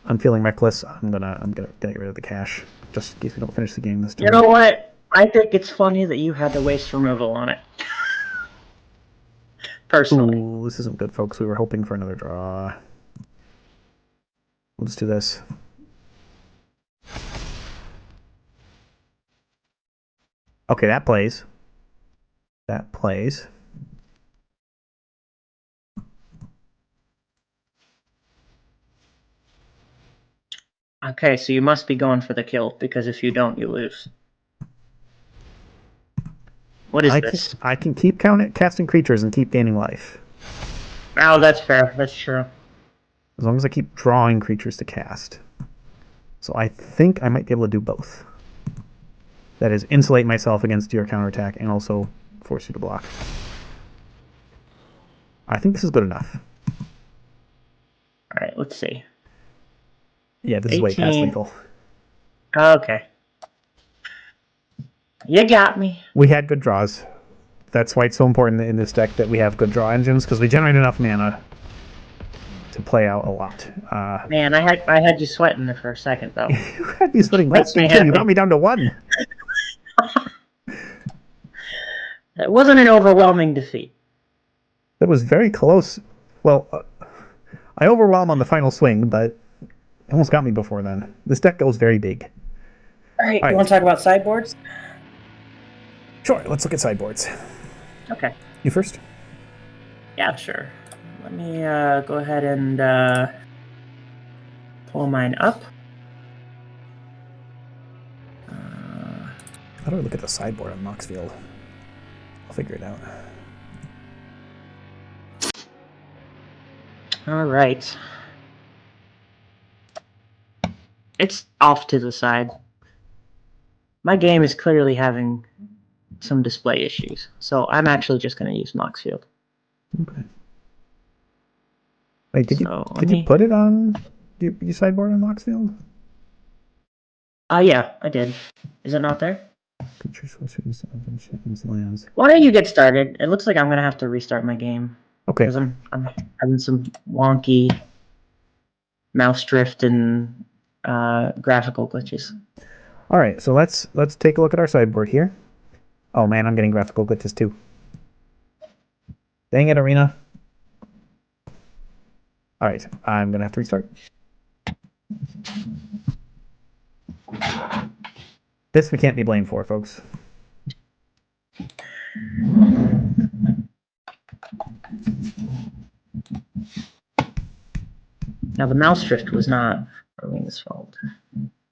I'm feeling reckless. I'm gonna get rid of the cache just in case we don't finish the game this time. You know what? I think it's funny that you had to waste removal on it. Personally. Ooh, this isn't good, folks. We were hoping for another draw. We'll just do this. Okay, that plays. That plays. Okay, so you must be going for the kill, because if you don't, you lose. What is this? I can keep casting creatures and keep gaining life. Oh, that's fair. That's true. As long as I keep drawing creatures to cast. So I think I might be able to do both. That is, insulate myself against your counterattack and also force you to block. I think this is good enough. Alright, let's see. Yeah, this is way past lethal. Okay. You got me. We had good draws. That's why it's so important in this deck that we have good draw engines, because we generate enough mana to play out a lot. Man, I had you sweating there for a second, though. You had me sweating last game, too. You got me down to 1. It wasn't an overwhelming defeat. That was very close. Well, I overwhelmed on the final swing, but it almost got me before then. This deck goes very big. All right, you want to talk about sideboards? Sure, let's look at sideboards. Okay. You first? Yeah, sure. Let me go ahead and pull mine up. How do I look at the sideboard on Moxfield? I'll figure it out. All right. It's off to the side. My game is clearly having some display issues, so I'm actually just going to use Moxfield. Okay. Wait, did you put it on your sideboard on Moxfield? Yeah, I did. Is it not there? Creatures, sorcerers, enchantments, lands. Why don't you get started? It looks like I'm gonna have to restart my game. Okay. Because I'm having some wonky mouse drift and graphical glitches. All right, so let's take a look at our sideboard here. Oh man, I'm getting graphical glitches too. Dang it, Arena. All right, I'm gonna have to restart. This we can't be blamed for, folks. Now the mouse drift was not Rowena's fault.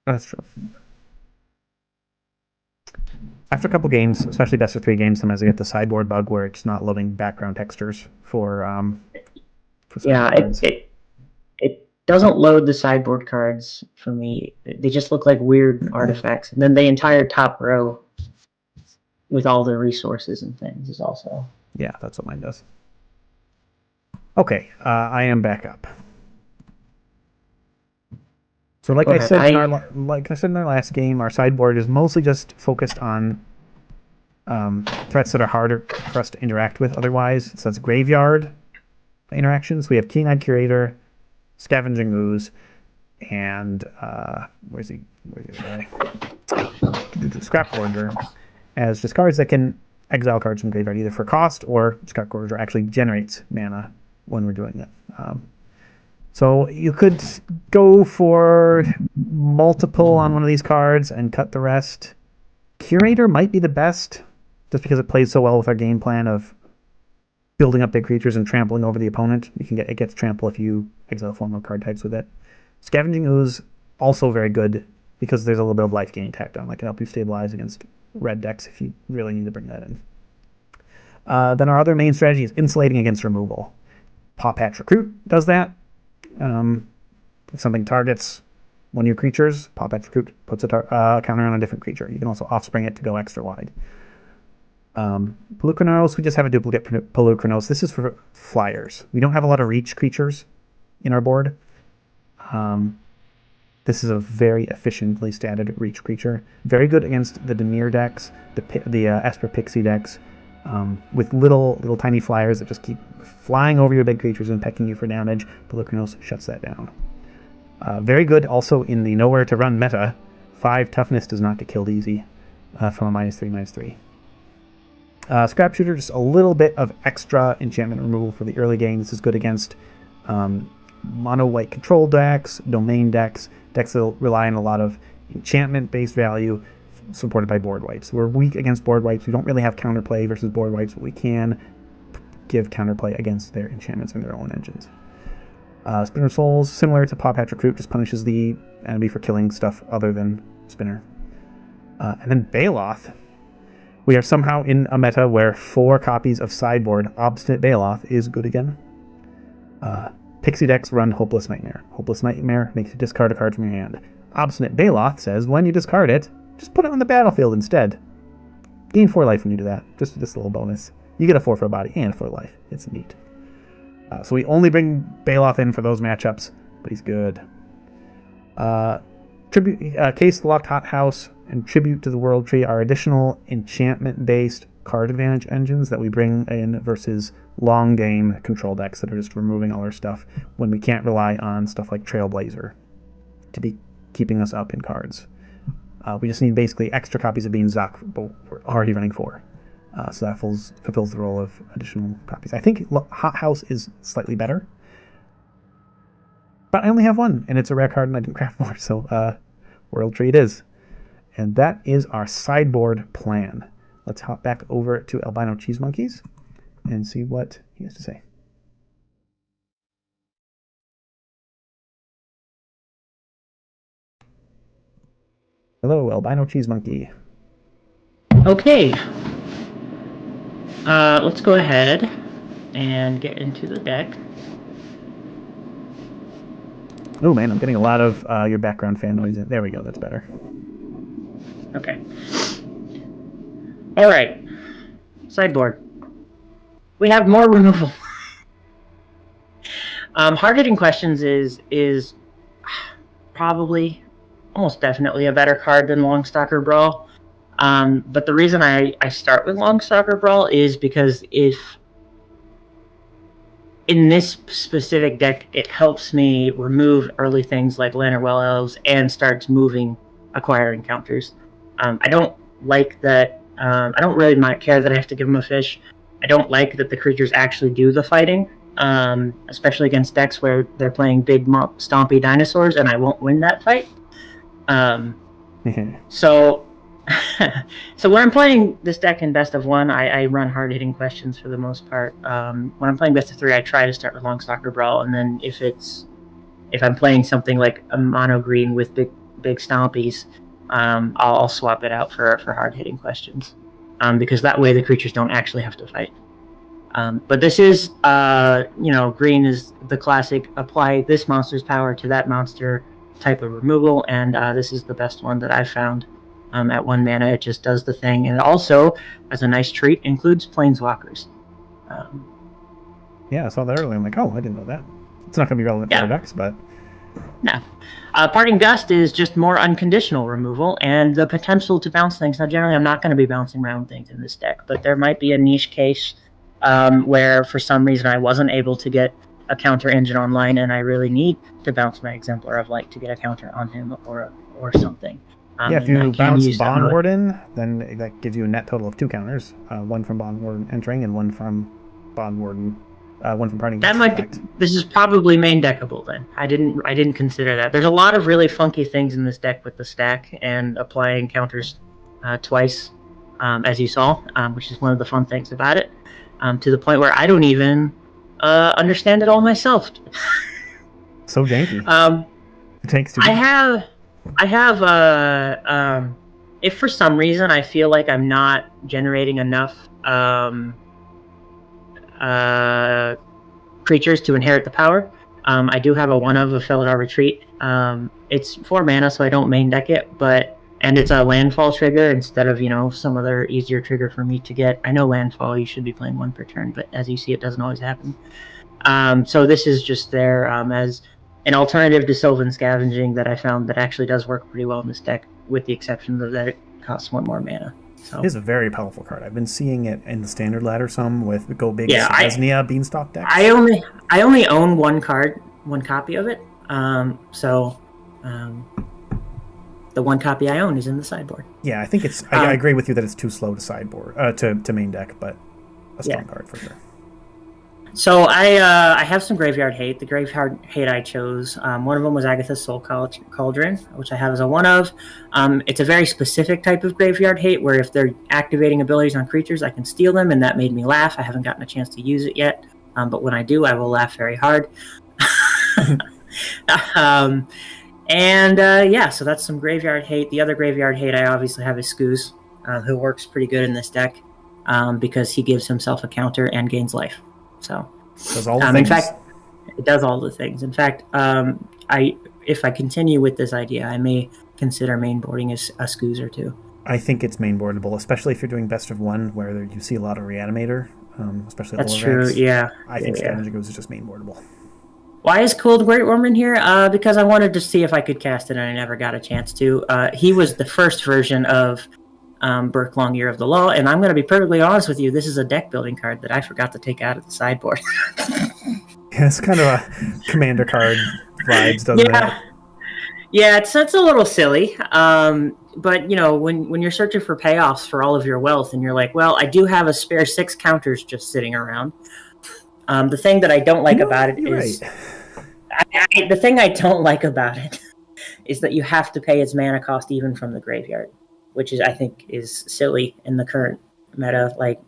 That's true. After a couple games, especially best of 3 games, sometimes I get the sideboard bug where it's not loading background textures for yeah, it doesn't load the sideboard cards for me. They just look like weird artifacts. And then the entire top row with all the resources and things is also. Yeah, that's what mine does. Okay, I am back up. So like I said in our last game, our sideboard is mostly just focused on threats that are harder for us to interact with otherwise. So that's graveyard interactions. We have Keen-Eyed Curator, Scavenging Ooze, and where's the guy? Scrap Forger as just cards that can exile cards from graveyard either for cost or Scrap Forger actually generates mana when we're doing it. So you could go for multiple on one of these cards and cut the rest. Curator might be the best, just because it plays so well with our game plan of building up big creatures and trampling over the opponent. It gets trample if you exile formal card types with it. Scavenging Ooze, also very good, because there's a little bit of life gain tacked on. That can help you stabilize against red decks if you really need to bring that in. Then our other main strategy is insulating against removal. Paw Patch Recruit does that. If something targets one of your creatures, Paw Patch Recruit puts a counter on a different creature. You can also offspring it to go extra wide. Pelucranos, we just have a duplicate Pelucranos. This is for flyers. We don't have a lot of reach creatures in our board. This is a very efficiently statted reach creature. Very good against the Dimir decks, the Esper Pixie decks, with little tiny flyers that just keep flying over your big creatures and pecking you for damage. Pelucranos shuts that down. Very good also in the nowhere to run meta. 5 toughness does not get killed easy from a -3/-3. Scrap Shooter, just a little bit of extra enchantment removal for the early game. This is good against mono white control decks, domain decks that rely on a lot of enchantment-based value supported by board wipes. We're weak against board wipes. We don't really have counterplay versus board wipes, but we can give counterplay against their enchantments and their own engines. Spinner Souls, similar to Paw Patch Recruit, just punishes the enemy for killing stuff other than Spinner. And then Baloth. We are somehow in a meta where 4 copies of sideboard Obstinate Baloth is good again. Pixie decks run Hopeless Nightmare. Hopeless Nightmare makes you discard a card from your hand. Obstinate Baloth says when you discard it, just put it on the battlefield instead. Gain 4 life when you do that. Just a little bonus. You get a 4 for a body and 4 life. It's neat. So we only bring Baloth in for those matchups, but he's good. Case the Locked Hothouse and Tribute to the World Tree are additional enchantment-based card advantage engines that we bring in versus long game control decks that are just removing all our stuff when we can't rely on stuff like Trailblazer to be keeping us up in cards. We just need basically extra copies of Bean Zoc, but we're already running 4. So that fulfills the role of additional copies. I think Hothouse is slightly better, but I only have 1, and it's a rare card and I didn't craft more, so World Tree it is. And that is our sideboard plan. Let's hop back over to AlbinoCheesemonkeys and see what he has to say. Hello, AlbinoCheesemonkey. Okay. Let's go ahead and get into the deck. Oh man, I'm getting a lot of your background fan noise. There we go, that's better. Okay. All right. Sideboard. We have more removal. Hard hitting questions is probably almost definitely a better card than Longstalker Brawl. But the reason I start with Longstalker Brawl is because if in this specific deck, it helps me remove early things like Llanowell Elves and starts moving acquiring counters. I don't like that. I don't really care that I have to give them a fish. I don't like that the creatures actually do the fighting, especially against decks where they're playing big stompy dinosaurs, and I won't win that fight. So so when I'm playing this deck in best of one, I run hard-hitting questions for the most part. When I'm playing best of three, I try to start with Longstalker Brawl, and then if I'm playing something like a mono green with big stompies, I'll swap it out for hard-hitting questions, because that way the creatures don't actually have to fight. But this is, green is the classic apply this monster's power to that monster type of removal, and this is the best one that I've found. At 1 mana, it just does the thing, and it also, as a nice treat, includes Planeswalkers. Yeah, I saw that earlier. I'm like, oh, I didn't know that. It's not going to be relevant for our decks, but... No. Parting Gust is just more unconditional removal, and the potential to bounce things. Now, generally, I'm not going to be bouncing around things in this deck, but there might be a niche case where, for some reason, I wasn't able to get a counter engine online, and I really need to bounce my Exemplar of Light to get a counter on him or something. Yeah, if you bounce Bond Warden, then that gives you a net total of 2 counters. One from Bond Warden entering and one from Bond Warden, one from Parting Gust. That might be. This is probably main deckable then. I didn't consider that. There's a lot of really funky things in this deck with the stack and applying counters twice, as you saw, which is one of the fun things about it. To the point where I don't even understand it all myself. So janky. It takes 2. I have if for some reason I feel like I'm not generating enough creatures to inherit the power, I do have a 1/of a Felidar Retreat. It's 4 mana, so I don't main deck it, and it's a landfall trigger instead of, some other easier trigger for me to get. I know landfall, you should be playing 1 per turn, but as you see, it doesn't always happen. So this is just there as an alternative to Sylvan Scavenging that I found that actually does work pretty well in this deck, with the exception of that it costs 1 more mana. So. It is a very powerful card. I've been seeing it in the Standard ladder some with Go Big Selesnya Beanstalk decks. I only own 1 copy of it. The 1 copy I own is in the sideboard. Yeah, I think it's. I agree with you that it's too slow to sideboard to main deck, but a strong card for sure. So I have some graveyard hate. The graveyard hate I chose, one of them was Agatha's Soul Cauldron, which I have as a 1/of. It's a very specific type of graveyard hate where if they're activating abilities on creatures, I can steal them, and that made me laugh. I haven't gotten a chance to use it yet, but when I do, I will laugh very hard. So that's some graveyard hate. The other graveyard hate I obviously have is Scooz, who works pretty good in this deck because he gives himself a counter and gains life. So, does all the things. In fact, it does all the things. In fact, if I continue with this idea, I may consider mainboarding a Scooz or 2. I think it's mainboardable, especially if you're doing best of 1, where you see a lot of Reanimator, especially. That's true. Yeah, I think Scavenging Ooze is just mainboardable. Why is Cold Great Worm in here? Because I wanted to see if I could cast it, and I never got a chance to. He was the first version of Burke Long Year of the Law, and I'm going to be perfectly honest with you, this is a deck building card that I forgot to take out of the sideboard. Yeah, it's kind of a commander card vibes, doesn't it? Yeah, it's a little silly, but when you're searching for payoffs for all of your wealth, and you're like, well, I do have a spare 6 counters just sitting around. The thing that I don't like about it is... Right. The thing I don't like about it is that you have to pay its mana cost even from the graveyard, which I think is silly in the current meta. Like,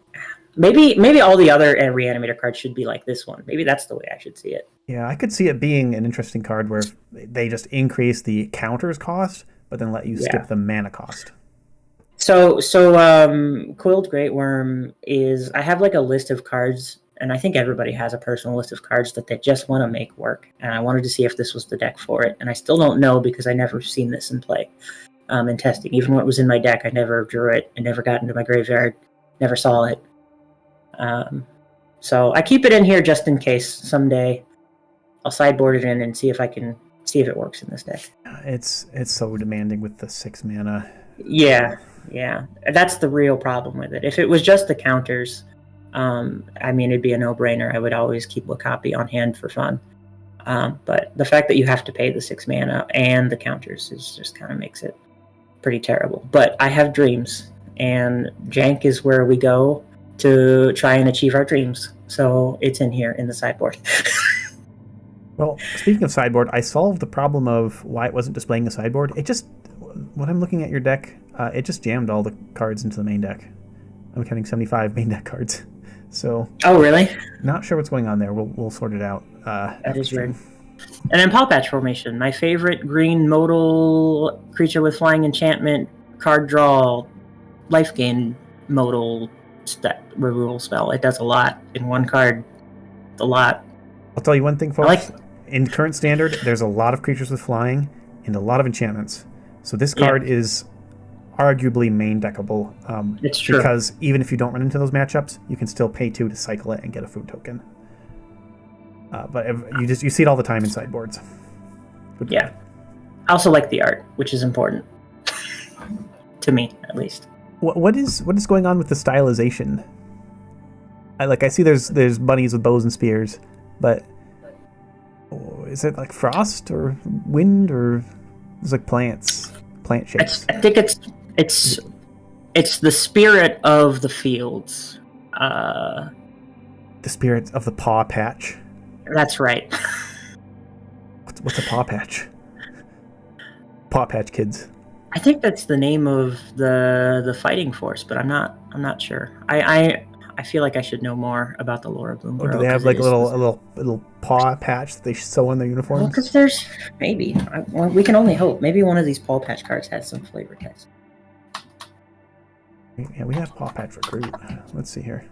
maybe all the other Reanimator cards should be like this one. Maybe that's the way I should see it. Yeah, I could see it being an interesting card where they just increase the counters cost, but then let you skip the mana cost. So Coiled Great Worm is... I have like a list of cards, and I think everybody has a personal list of cards that they just want to make work. And I wanted to see if this was the deck for it. And I still don't know because I never seen this in play. In testing. Even when it was in my deck, I never drew it. I never got into my graveyard. Never saw it. So I keep it in here just in case someday I'll sideboard it in and see if I can see if it works in this deck. It's so demanding with the 6 mana. Yeah. That's the real problem with it. If it was just the counters, I mean, it'd be a no-brainer. I would always keep a copy on hand for fun. But the fact that you have to pay the 6 mana and the counters is just kind of makes it pretty terrible. But I have dreams, and Jank is where we go to try and achieve our dreams. So it's in here in the sideboard. Well, speaking of sideboard, I solved the problem of why it wasn't displaying the sideboard. It just, when I'm looking at your deck, it just jammed all the cards into the main deck. I'm counting 75 main deck cards. So. Oh, really? Not sure what's going on there. We'll sort it out. That is weird. And then Paw Patch formation, my favorite green modal creature with flying enchantment, card draw, life gain modal removal spell. It does a lot in one card. A lot. I'll tell you one thing, folks. In current standard, there's a lot of creatures with flying and a lot of enchantments. So this card is arguably main deckable. It's true. Because even if you don't run into those matchups, you can still pay 2 to cycle it and get a food token. But you see it all the time in sideboards. Yeah. I also like the art, which is important. To me, at least. What is going on with the stylization? I see there's bunnies with bows and spears, but is it like frost or wind or it's like plant shapes? I think it's the spirit of the fields. The spirit of the Paw Patch. That's right. What's a Paw Patch? Paw Patch Kids. I think that's the name of the fighting force, but I'm not sure. I feel like I should know more about the lore of Bloomburrow. Or do they have like a little paw patch that they sew on their uniforms? Well, because there's maybe we can only hope. Maybe one of these Paw Patch cards has some flavor text. Yeah, we have Paw Patch Recruit. Let's see here.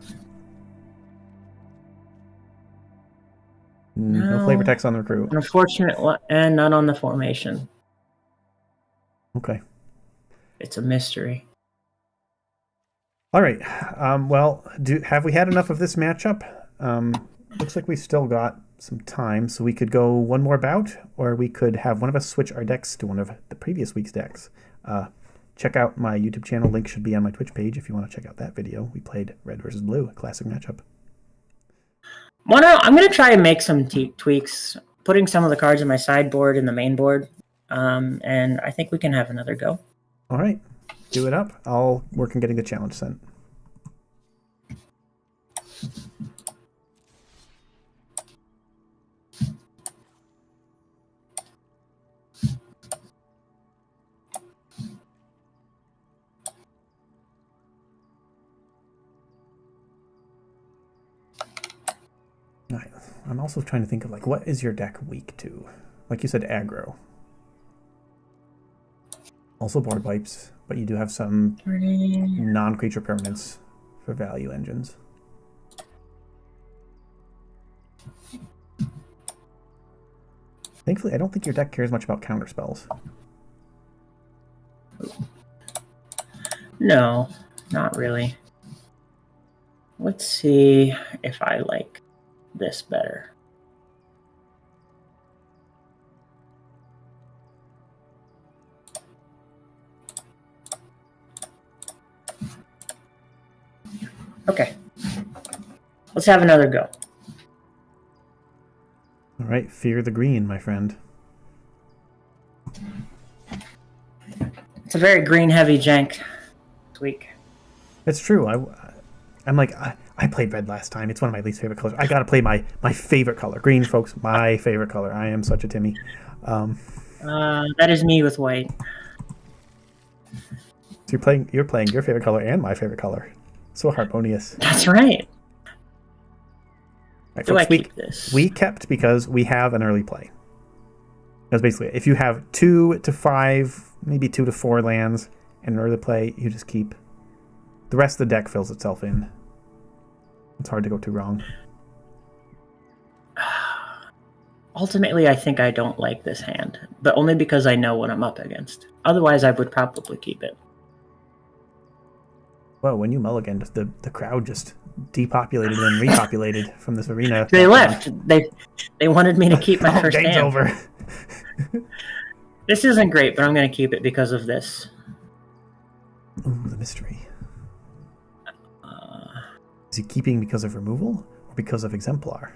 No flavor text on the Recruit. Unfortunate, and none on the formation. Okay. It's a mystery. All right. Well, have we had enough of this matchup? Looks like we've still got some time, so we could go one more bout, or we could have one of us switch our decks to one of the previous week's decks. Check out my YouTube channel. Link should be on my Twitch page if you want to check out that video. We played Red versus Blue, a classic matchup. I'm going to try and make some tweaks, putting some of the cards in my sideboard and the main board, and I think we can have another go. All right. Do it up. I'll work on getting the challenge sent. All right. I'm also trying to think of what is your deck weak to? Like you said, aggro. Also board wipes, but you do have some non-creature permanents for value engines. Thankfully, I don't think your deck cares much about counter spells. No, not really. Let's see if I like this better. Okay. Let's have another go. All right, fear the green, my friend. It's a very green-heavy jank this week. It's true. I played red last time. It's one of my least favorite colors. I gotta play my favorite color. Green, folks, my favorite color. I am such a Timmy. That is me with white. So you're playing your favorite color and my favorite color. So harmonious. That's right. Right, Do folks, I keep this? We kept because we have an early play. That's basically it. If you have 2 to 5, maybe 2 to 4 lands and an early play, you just keep. The rest of the deck fills itself in. It's hard to go too wrong. Ultimately, I think I don't like this hand, but only because I know what I'm up against. Otherwise, I would probably keep it. Well, when you mulliganed, the crowd just depopulated and repopulated from this arena. They left. They wanted me to keep my first Game's hand. over. This isn't great, but I'm going to keep it because of this. Ooh, the mystery. Is he keeping because of removal or because of exemplar?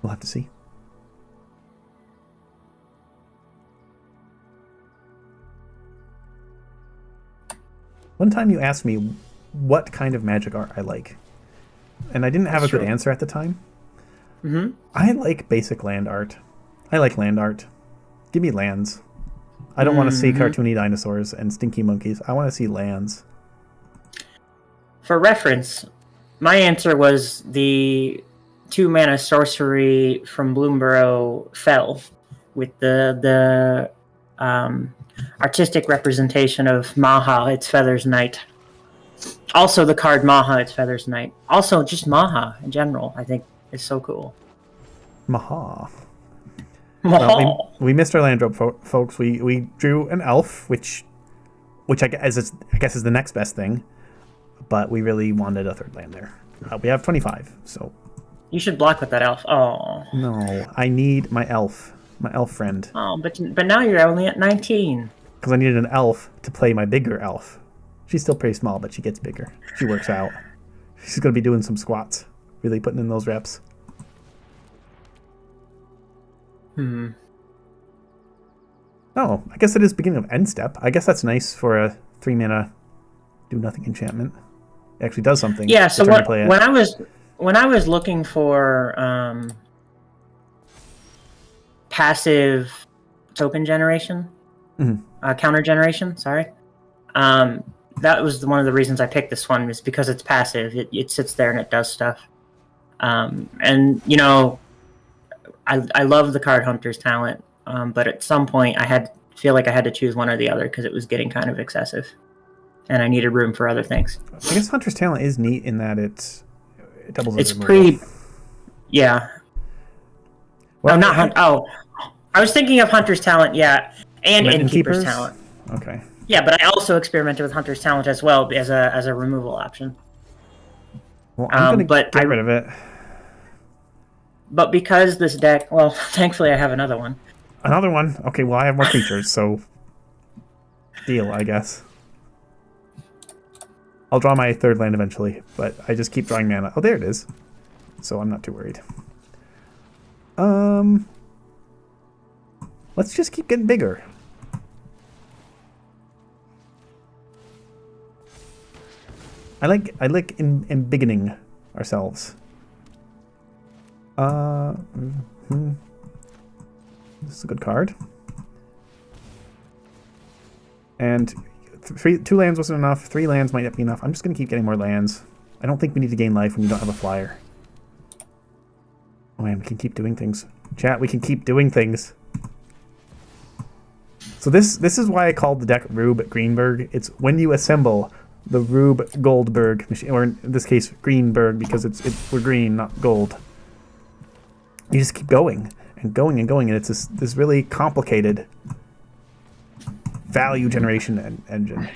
We'll have to see. One time you asked me what kind of magic art I like, and I didn't have a good answer at the time. Mm-hmm. I like basic land art. I like land art. Give me lands. I don't want to see cartoony dinosaurs and stinky monkeys. I want to see lands. For reference, my answer was the 2-mana sorcery from Bloomborough Fell with the artistic representation of Maha, its Feathers Knight. Also the card Maha, its Feathers Knight. Also just Maha in general, I think is so cool. Maha. Maha. Well, we missed our land drop, folks. We drew an elf, which I guess is the next best thing, but we really wanted a third land there. We have 25, so... You should block with that elf. Oh. No, I need my elf friend. Oh, but now you're only at 19. Because I needed an elf to play my bigger elf. She's still pretty small, but she gets bigger. She works out. She's going to be doing some squats. Really putting in those reps. Oh, I guess it is beginning of end step. I guess that's nice for a 3-mana do-nothing enchantment. It actually does something. Yeah, so when I was looking for passive token generation, counter generation, sorry, that was one of the reasons I picked this one, is because it's passive. It sits there and it does stuff. And, you know, I love the card hunter's talent, but at some point I feel like I had to choose one or the other because it was getting kind of excessive, and I needed room for other things. I guess hunter's talent is neat in that it doubles as removal. Pretty, yeah. Well, I was thinking of hunter's talent, yeah, and innkeeper's talent. Okay. Yeah, but I also experimented with hunter's talent as well as a removal option. Well, I'm going to get rid of it. But because this deck, well, thankfully I have another one. Another one? Okay, well, I have more creatures, so... Deal, I guess. I'll draw my third land eventually, but I just keep drawing mana. Oh, there it is. So I'm not too worried. Let's just keep getting bigger. I like embiggening ourselves. This is a good card. And 2 lands wasn't enough. 3 lands might not be enough. I'm just going to keep getting more lands. I don't think we need to gain life when you don't have a flyer. Oh man, we can keep doing things. Chat, we can keep doing things. So this is why I called the deck Rube Greenberg. It's when you assemble the Rube Goldberg machine, or in this case Greenberg, because we're green, not gold. You just keep going and going and going, and it's this really complicated value generation engine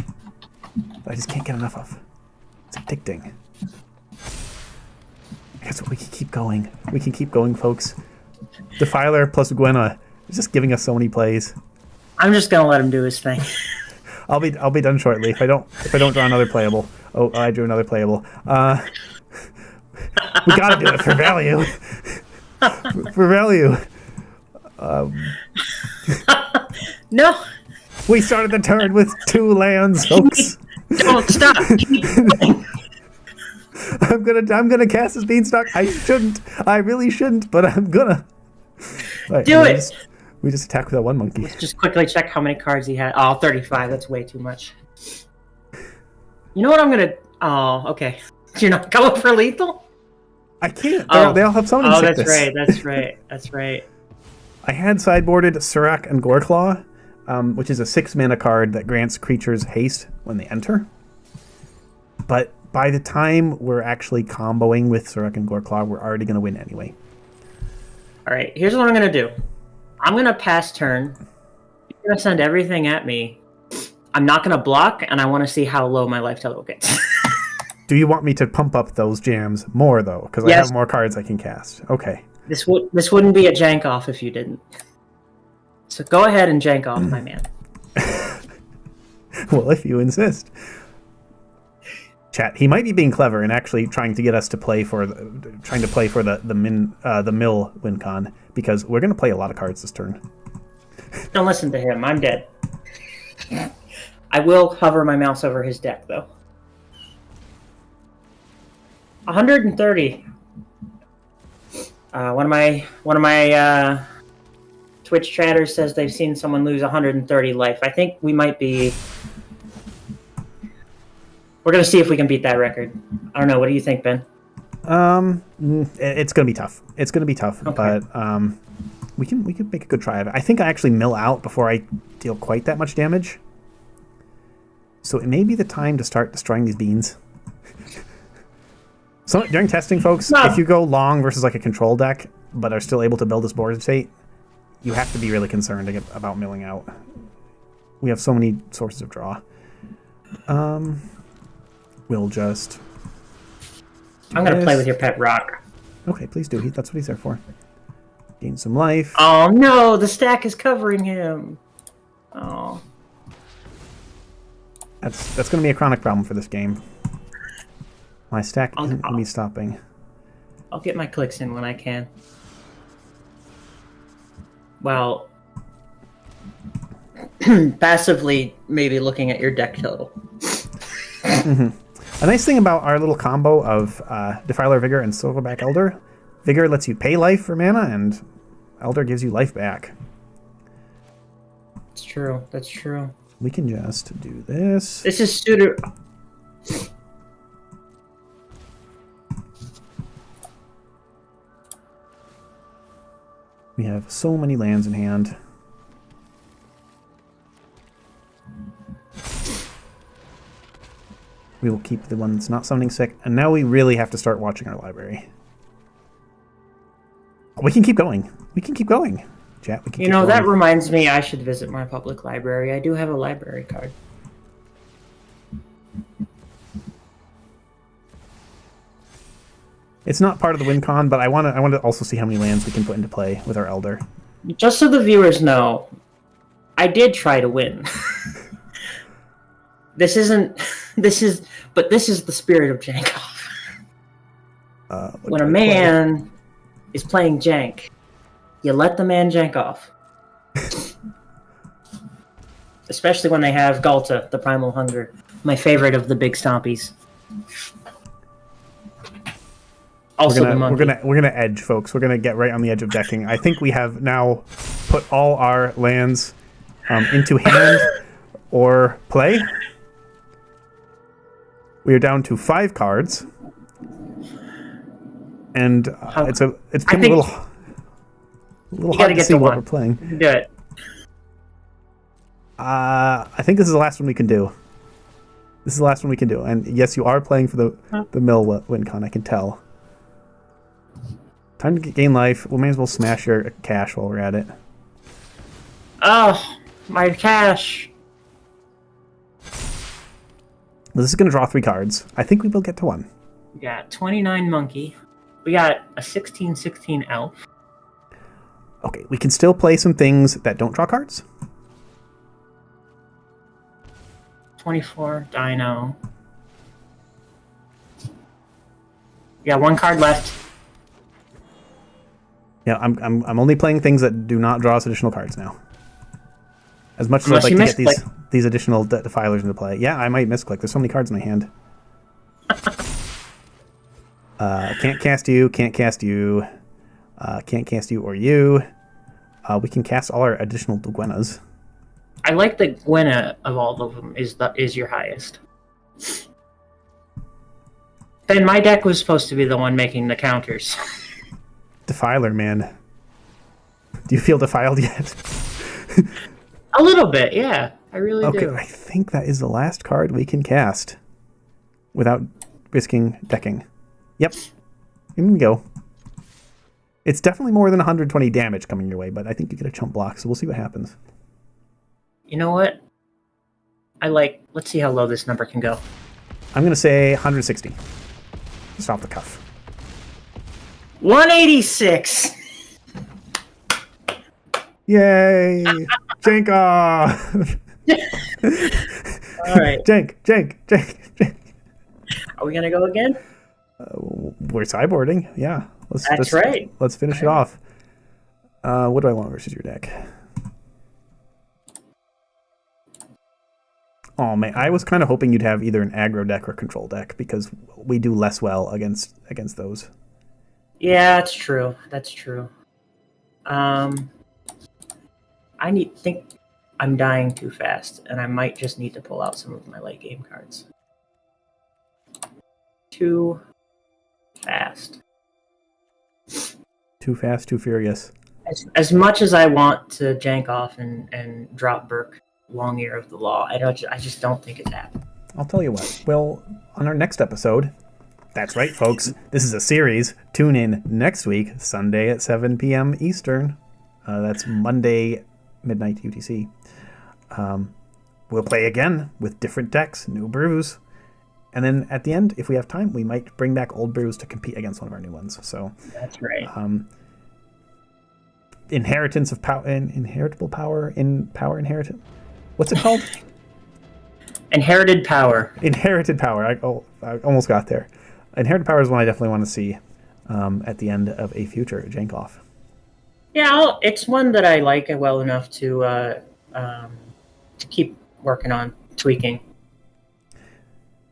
that I just can't get enough of. It's addicting. I guess we can keep going. We can keep going, folks. Defiler plus Gwenna is just giving us so many plays. I'm just gonna let him do his thing. I'll be done shortly if I don't draw another playable. Oh, I drew another playable. We gotta do it for value. For value. No. We started the turn with 2 lands, folks. Don't stop. Keep going. I'm gonna cast this beanstalk. I shouldn't. I really shouldn't, but I'm gonna. Right, do it. We just attack with that 1 monkey. Let's just quickly check how many cards he had. Oh, 35. That's way too much. You know what I'm gonna... Oh, okay. You're not going for lethal? I can't. They all have summoning sickness. That's right. I had sideboarded Surak and Goreclaw, which is a 6-mana card that grants creatures haste when they enter. But by the time we're actually comboing with Surak and Goreclaw, we're already going to win anyway. All right, here's what I'm going to do. I'm going to pass turn. You're going to send everything at me. I'm not going to block, and I want to see how low my life total gets. Do you want me to pump up those jams more, though? Because I have more cards I can cast. Okay. This wouldn't be a jank off if you didn't. So go ahead and jank off, my man. Well, if you insist. Chat. He might be being clever and actually trying to get us to play for the mill win con, because we're going to play a lot of cards this turn. Don't listen to him. I'm dead. I will hover my mouse over his deck, though. 130. One of my Twitch chatters says they've seen someone lose 130 life. I think we might be. We're gonna see if we can beat that record. I don't know. What do you think, Ben? It's gonna be tough. It's gonna be tough, okay. But we can make a good try of it. I think I actually mill out before I deal quite that much damage. So it may be the time to start destroying these beans. So during testing, folks, if you go long versus like a control deck, but are still able to build this board state, you have to be really concerned about milling out. We have so many sources of draw. We'll just... I'm going to play with your pet rock. Okay, please do. That's what he's there for. Gain some life. Oh, no! The stack is covering him. Oh. That's going to be a chronic problem for this game. My stack isn't going to be stopping. I'll get my clicks in when I can. Well, passively maybe looking at your deck total. Mm-hmm. A nice thing about our little combo of Defiler Vigor and Silverback Elder, Vigor lets you pay life for mana, and Elder gives you life back. It's true. That's true. We can just do this. This is suited. We have so many lands in hand. We will keep the one that's not summoning sick. And now we really have to start watching our library. We can keep going. We can keep going. Chat, we can keep going. That reminds me I should visit my public library. I do have a library card. It's not part of the win con, but I want to also see how many lands we can put into play with our Elder. Just so the viewers know, I did try to win. This is the spirit of Jank-Off. When a man is playing Jank, you let the man Jank off. Especially when they have Galta, the Primal Hunger, my favorite of the big stompies. Also, we're gonna edge, folks. We're gonna get right on the edge of decking. I think we have now put all our lands into hand or play. We are down to 5 cards, and it's been a little hard to see what we're playing. Do it. I think this is the last one we can do. This is the last one we can do, and yes, you are playing for the mill win con. I can tell. Time to gain life. We may as well smash your cash while we're at it. Oh, my cash. This is going to draw 3 cards. I think we will get to 1. We got 29 monkey. We got a 16/16 elf. Okay, we can still play some things that don't draw cards. 24 dino. We got 1 card left. Yeah, I'm only playing things that do not draw us additional cards now. As much as I'd like to get these additional defilers into play. Yeah, I might misclick. There's so many cards in my hand. Can't cast you, can't cast you, can't cast you or you. We can cast all our additional Gwenas. I like the Gwena of all of them is your highest. Ben, my deck was supposed to be the one making the counters. Defiler, man. Do you feel defiled yet? A little bit, yeah. I really do. Okay, I think that is the last card we can cast without risking decking. Yep. Here we go. It's definitely more than 120 damage coming your way, but I think you get a chump block, so we'll see what happens. You know what? Let's see how low this number can go. I'm going to say 160. Just off the cuff. 186. Yay! Jank-Off! All right. Jank. Are we gonna go again? We're sideboarding. Yeah. That's right. Let's finish it off. What do I want versus your deck? Oh man, I was kind of hoping you'd have either an aggro deck or control deck because we do less well against those. Yeah, that's true. That's true. think I'm dying too fast, and I might just need to pull out some of my late game cards. Too fast. Too fast, too furious. As much as I want to jank off and drop Burke Long Ear of the Law, I just don't think it's happening. I'll tell you what. Well, on our next episode, that's right, folks. This is a series. Tune in next week, Sunday at 7 p.m. Eastern. That's Monday, midnight UTC. We'll play again with different decks, new brews. And then at the end, if we have time, we might bring back old brews to compete against one of our new ones. So that's right. Inheritance of power, inheritable power, in power inheritance. What's it called? Inherited power. Inherited power. I almost got there. Inherited power is one I definitely want to see at the end of a future Jank-Off. Yeah, it's one that I like well enough to keep working on, tweaking.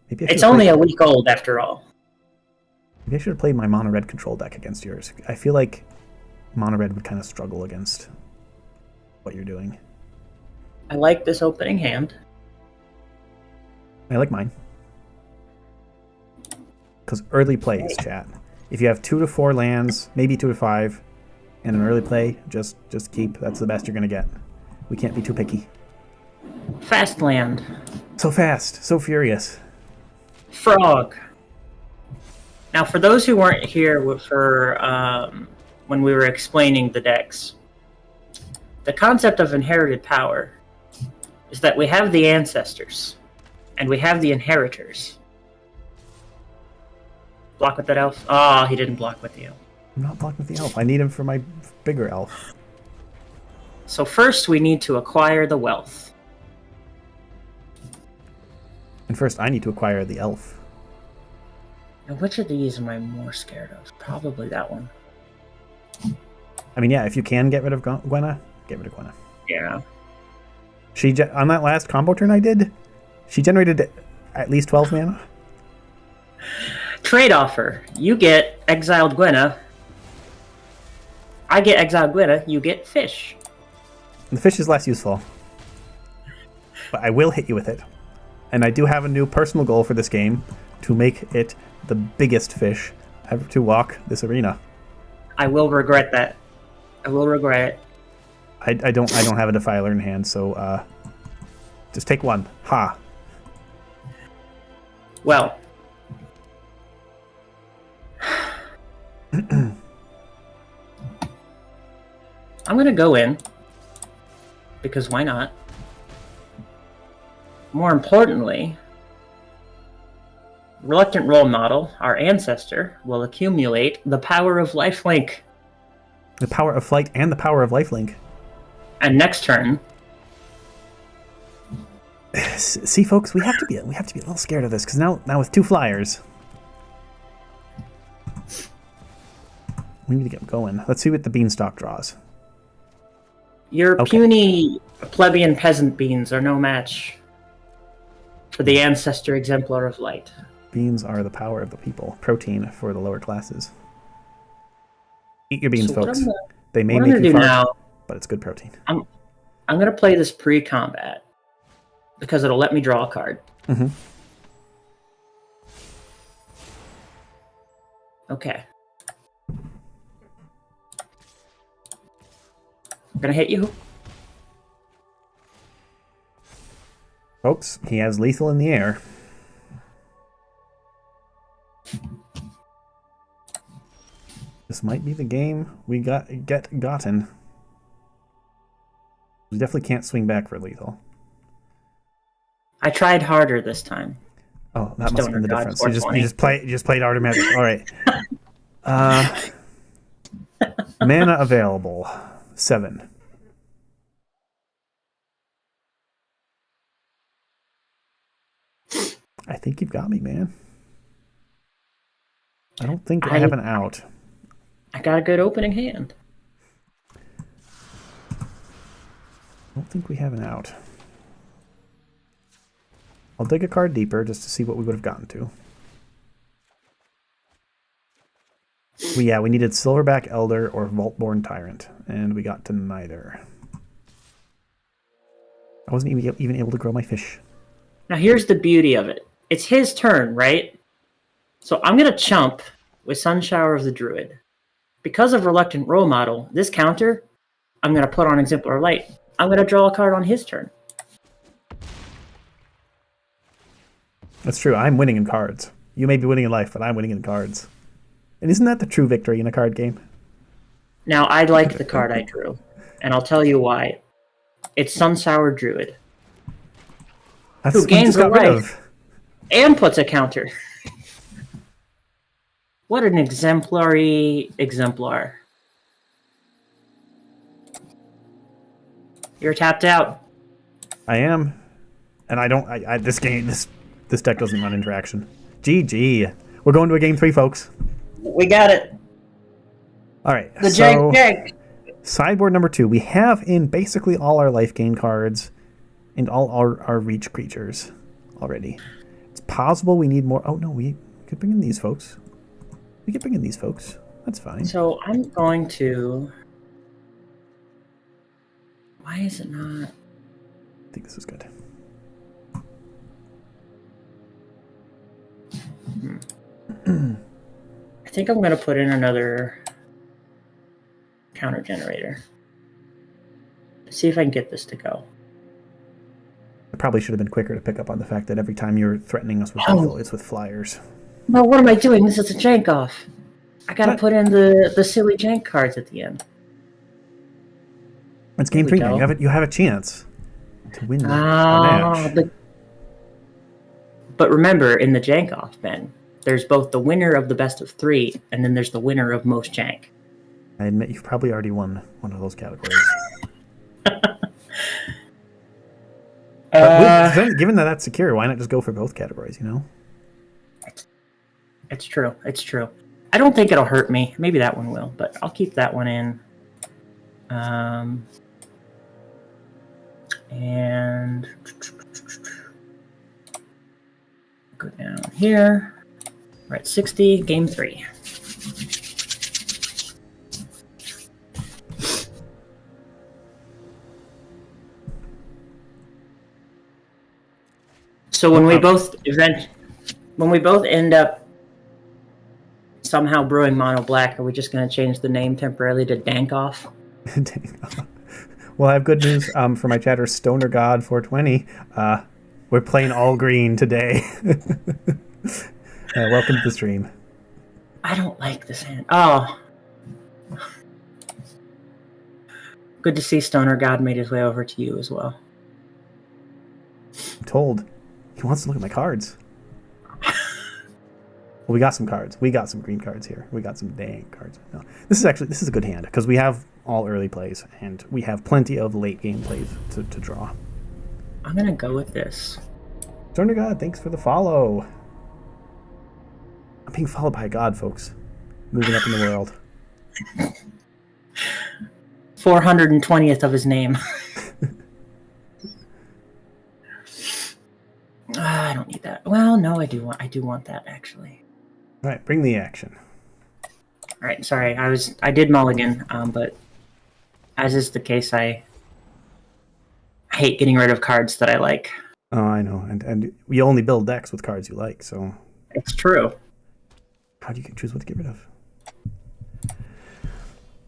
It's only a week old after all. Maybe I should have played my mono red control deck against yours. I feel like mono red would kind of struggle against what you're doing. I like this opening hand. I like mine. Because early plays, chat. If you have 2 to 4 lands, maybe 2 to 5, and an early play, just keep. That's the best you're going to get. We can't be too picky. Fast land. So fast, so furious. Frog. Now, for those who weren't here for when we were explaining the decks, the concept of inherited power is that we have the ancestors and we have the inheritors. Block with that elf? Oh, he didn't block with the elf. I'm not blocking with the elf. I need him for my bigger elf. So first we need to acquire the wealth. And first I need to acquire the elf. Now, which of these am I more scared of? Probably that one. I mean, yeah, if you can get rid of Gwenna, get rid of Gwenna. Yeah. On that last combo turn I did, she generated at least 12 mana. Trade offer. You get exiled Gwenna. I get exiled Gwenna. You get fish. The fish is less useful. But I will hit you with it. And I do have a new personal goal for this game to make it the biggest fish ever to walk this arena. I will regret that. I will regret it. I don't have a Defiler in hand, so just take one. Ha. Well. I'm going to go in, because why not? More importantly, Reluctant Role Model, our ancestor, will accumulate the power of Lifelink. The power of flight and the power of lifelink. And next turn... See, folks, we have to be a little scared of this, because now with 2 flyers... We need to get going. Let's see what the beanstalk draws. Your puny plebeian peasant beans are no match for the ancestor exemplar of light. Beans are the power of the people. Protein for the lower classes. Eat your beans, folks. They may make you fart, but it's good protein. I'm going to play this pre-combat because it'll let me draw a card. Mm-hmm. Okay. I'm going to hit you. Folks, he has lethal in the air. This might be the game we get gotten. We definitely can't swing back for lethal. I tried harder this time. Oh, that must have been the difference. You just played harder magic. All right. Mana available, 7. I think you've got me, man. I don't think I have an out. I got a good opening hand. I don't think we have an out. I'll dig a card deeper just to see what we would have gotten to. We needed Silverback Elder or Vaultborn Tyrant, and we got to neither. I wasn't even able to grow my fish. Now here's the beauty of it. It's his turn, right? So I'm going to chump with Sunshower of the Druid. Because of Reluctant Role Model, this counter, I'm going to put on Exemplar Light. I'm going to draw a card on his turn. That's true. I'm winning in cards. You may be winning in life, but I'm winning in cards. And isn't that the true victory in a card game? Now, I like the card I drew, and I'll tell you why. It's Sunsour Druid, who gains a life and puts a counter. What an exemplary exemplar. You're tapped out. I am. And I don't... this deck doesn't run interaction. GG. We're going to a game 3, folks. We got it. All right. The Jank. Sideboard number 2. We have in basically all our life gain cards and all our reach creatures already. It's possible we need more. Oh, no. We could bring in these folks. We could bring in these folks. That's fine. So I'm going to... Why is it not? I think this is good. I think I'm going to put in another counter generator. See if I can get this to go. I probably should have been quicker to pick up on the fact that every time you're threatening us with lethal, it's with flyers. No, what am I doing? This is a Jank-Off. I got to put in the silly Jank cards at the end. It's game 3 now. You have a chance to win the match. But remember, in the Jank-Off, Ben, there's both the winner of the best of 3, and then there's the winner of most Jank. I admit you've probably already won one of those categories. Given that that's secure, why not just go for both categories, you know? It's true. It's true. I don't think it'll hurt me. Maybe that one will, but I'll keep that one in. And go down here. We're at 60, game 3. So when we both end up somehow brewing mono black, are we just going to change the name temporarily to Dank-Off? Well, I have good news for my chatter, Stoner God 420. We're playing all green today. Welcome to the stream. I don't like this hand. Oh. Good to see Stoner God made his way over to you as well. I'm told. He wants to look at my cards. Well, we got some cards. We got some green cards here. We got some dang cards. No, this is a good hand because we have all early plays and we have plenty of late game plays to draw. I'm gonna go with this. Stoner God, thanks for the follow. I'm being followed by a god, folks. Moving up in the world. 420th of his name. I don't need that. Well, no, I do want that actually. All right, bring the action. All right, sorry, I did mulligan, but as is the case, I hate getting rid of cards that I like. Oh, I know, and we only build decks with cards you like, so it's true. How do you choose what to get rid of?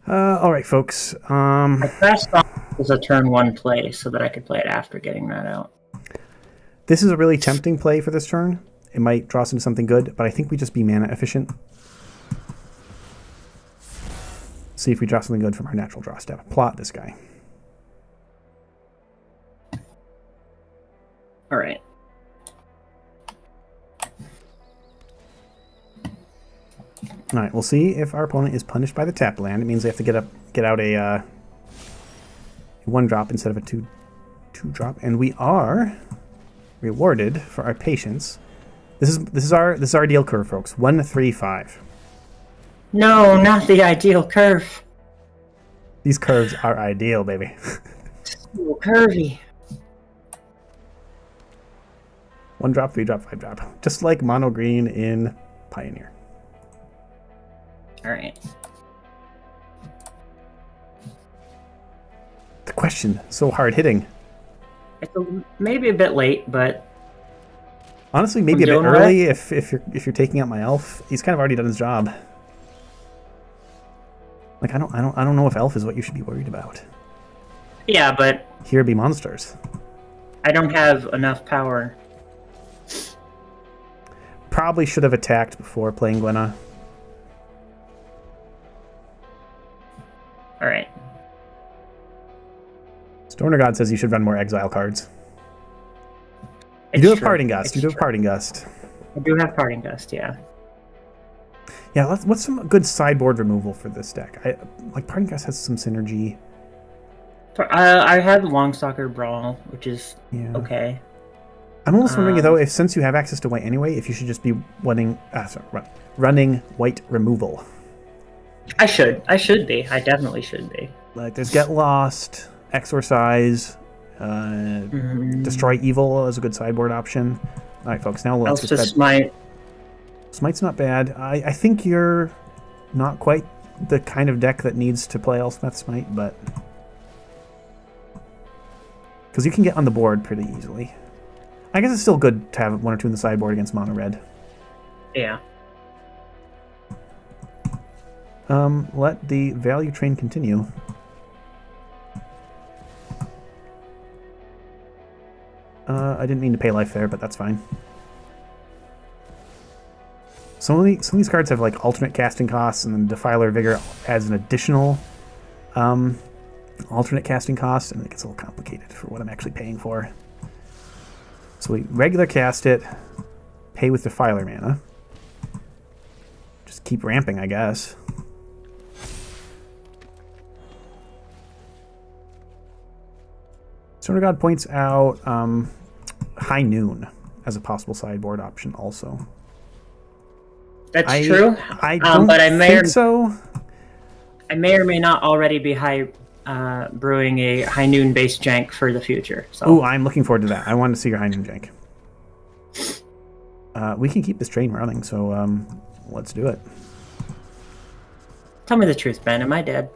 All right, folks. My best thought was a turn 1 play so that I could play it after getting that out. This is a really tempting play for this turn. It might draw us into something good, but I think we just be mana efficient. See if we draw something good from our natural draw step. Plot this guy. All right. All right, we'll see if our opponent is punished by the tap land. It means they have to get out a 1-drop instead of a 2-drop, and we are rewarded for our patience. This is our ideal curve, folks. 1, 3, 5. No, not the ideal curve. These curves are ideal, baby. So curvy. 1-drop, 3-drop, 5-drop, just like mono green in Pioneer. All right. The question, so hard hitting. It's maybe a bit late, but Honestly, maybe a bit early if you're taking out my elf. He's kind of already done his job. Like I don't know if elf is what you should be worried about. Yeah, but Here be monsters. I don't have enough power. Probably should have attacked before playing Gwenna. All right. Stoner God says you should run more exile cards. You It's do have true. Parting Gust. It's You do have true. Parting Gust. I do have Parting Gust, yeah. Yeah, what's some good sideboard removal for this deck? Like Parting Gust has some synergy. I have Longstalker Brawl, which is okay. I'm almost wondering though if since you have access to white anyway, if you should just be running white removal. I should be. I definitely should be. Like there's Get Lost, Exorcise, Destroy Evil is a good sideboard option. All right, folks. Now let's Elspeth Smite. Smite's not bad. I think you're not quite the kind of deck that needs to play Elspeth Smite, but because you can get on the board pretty easily. I guess it's still good to have 1 or 2 in the sideboard against mono red. Yeah. Let the value train continue. I didn't mean to pay life there, but that's fine. Some of these cards have like alternate casting costs, and then Defiler Vigor adds an additional alternate casting cost, and it gets a little complicated for what I'm actually paying for. So we regular cast it, pay with Defiler mana. Just keep ramping, I guess. Stoner God points out High Noon as a possible sideboard option also. That's true. I don't but I may think so. I may or may not already be brewing a High Noon based jank for the future. So. Oh, I'm looking forward to that. I want to see your High Noon jank. We can keep this train running, so let's do it. Tell me the truth, Ben. Am I dead?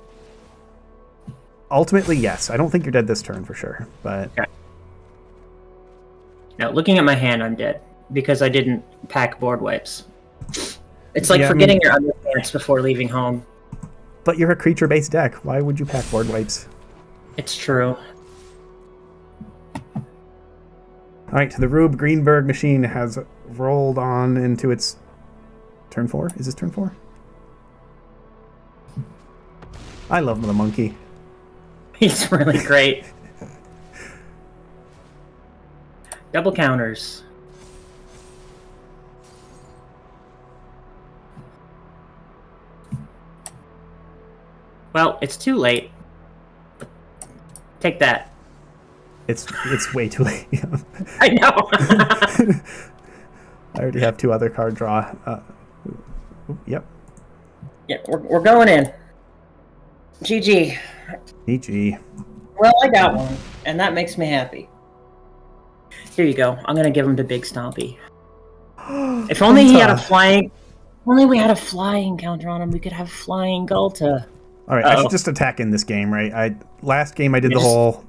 Ultimately, yes. I don't think you're dead this turn for sure, but Okay. No, looking at my hand, I'm dead because I didn't pack board wipes. It's like forgetting your underpants before leaving home. But you're a creature-based deck. Why would you pack board wipes? It's true. All right, the Rube Greenberg machine has rolled on into its turn 4. Is this turn 4? I love the monkey. He's really great. Double counters. Well, it's too late. Take that. It's way too late. I know. I already have 2 other card draw. Yep. Yeah, we're going in. GG. GG. Well, I got one, and that makes me happy. Here you go. I'm gonna give him to Big Stompy. If only he had a flying. If only we had a flying counter on him, we could have flying Gulta. All right, I should just attack in this game, right? Last game I did the whole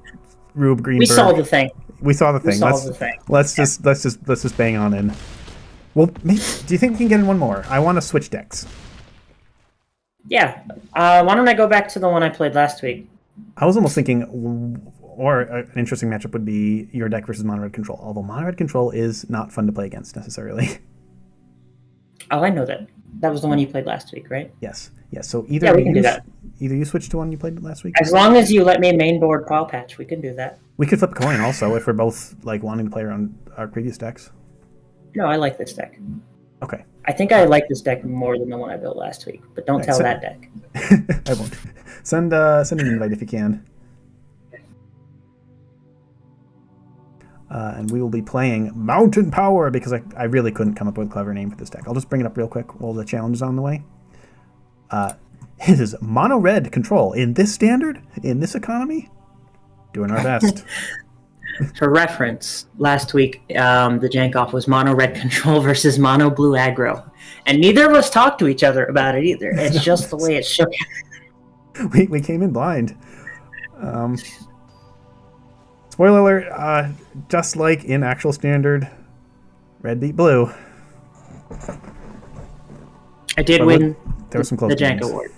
Rube Greenberg. We saw the thing. We saw the thing. Let's just bang on in. Well, do you think we can get in one more? I want to switch decks. Yeah. Why don't I go back to the one I played last week? I was almost thinking, or an interesting matchup would be your deck versus mono red control. Although mono red control is not fun to play against necessarily. Oh, I know that. That was the one you played last week, right? Yes. So either we can do that. Either you switch to one you played last week. As long as you let me mainboard Paw Patch, we can do that. We could flip a coin also if we're both like wanting to play around our previous decks. No, I like this deck. Okay. I think I like this deck more than the one I built last week, but don't tell that deck. I won't. Send an invite if you can. And we will be playing Mountain Power because I really couldn't come up with a clever name for this deck. I'll just bring it up real quick while the challenge is on the way. It is mono red control in this standard, in this economy. Doing our best. For reference, last week the Jank-Off was mono red control versus mono blue aggro, and neither of us talked to each other about it either. It's just the way it shook. We came in blind. Spoiler alert, just like in actual standard, red beat blue. I did win there were some close the games. Jank Award.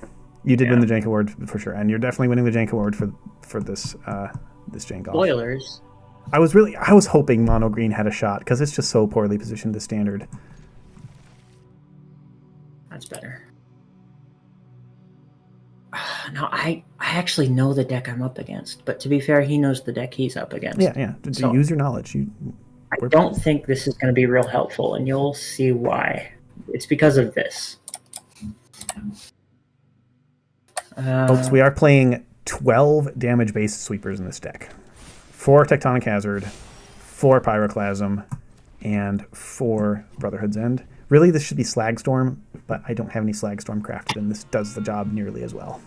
You did win the Jank Award for sure, and you're definitely winning the Jank Award for this this Jank-Off. Spoilers. I was hoping mono green had a shot because it's just so poorly positioned to standard. That's better. No, I actually know the deck I'm up against, but to be fair, he knows the deck he's up against. Yeah. So, use your knowledge. I don't think this is going to be real helpful, and you'll see why. It's because of this. Folks, we are playing 12 damage-based sweepers in this deck. 4 Tectonic Hazard, 4 Pyroclasm, and 4 Brotherhood's End. Really, this should be Slagstorm, but I don't have any Slagstorm crafted, and this does the job nearly as well.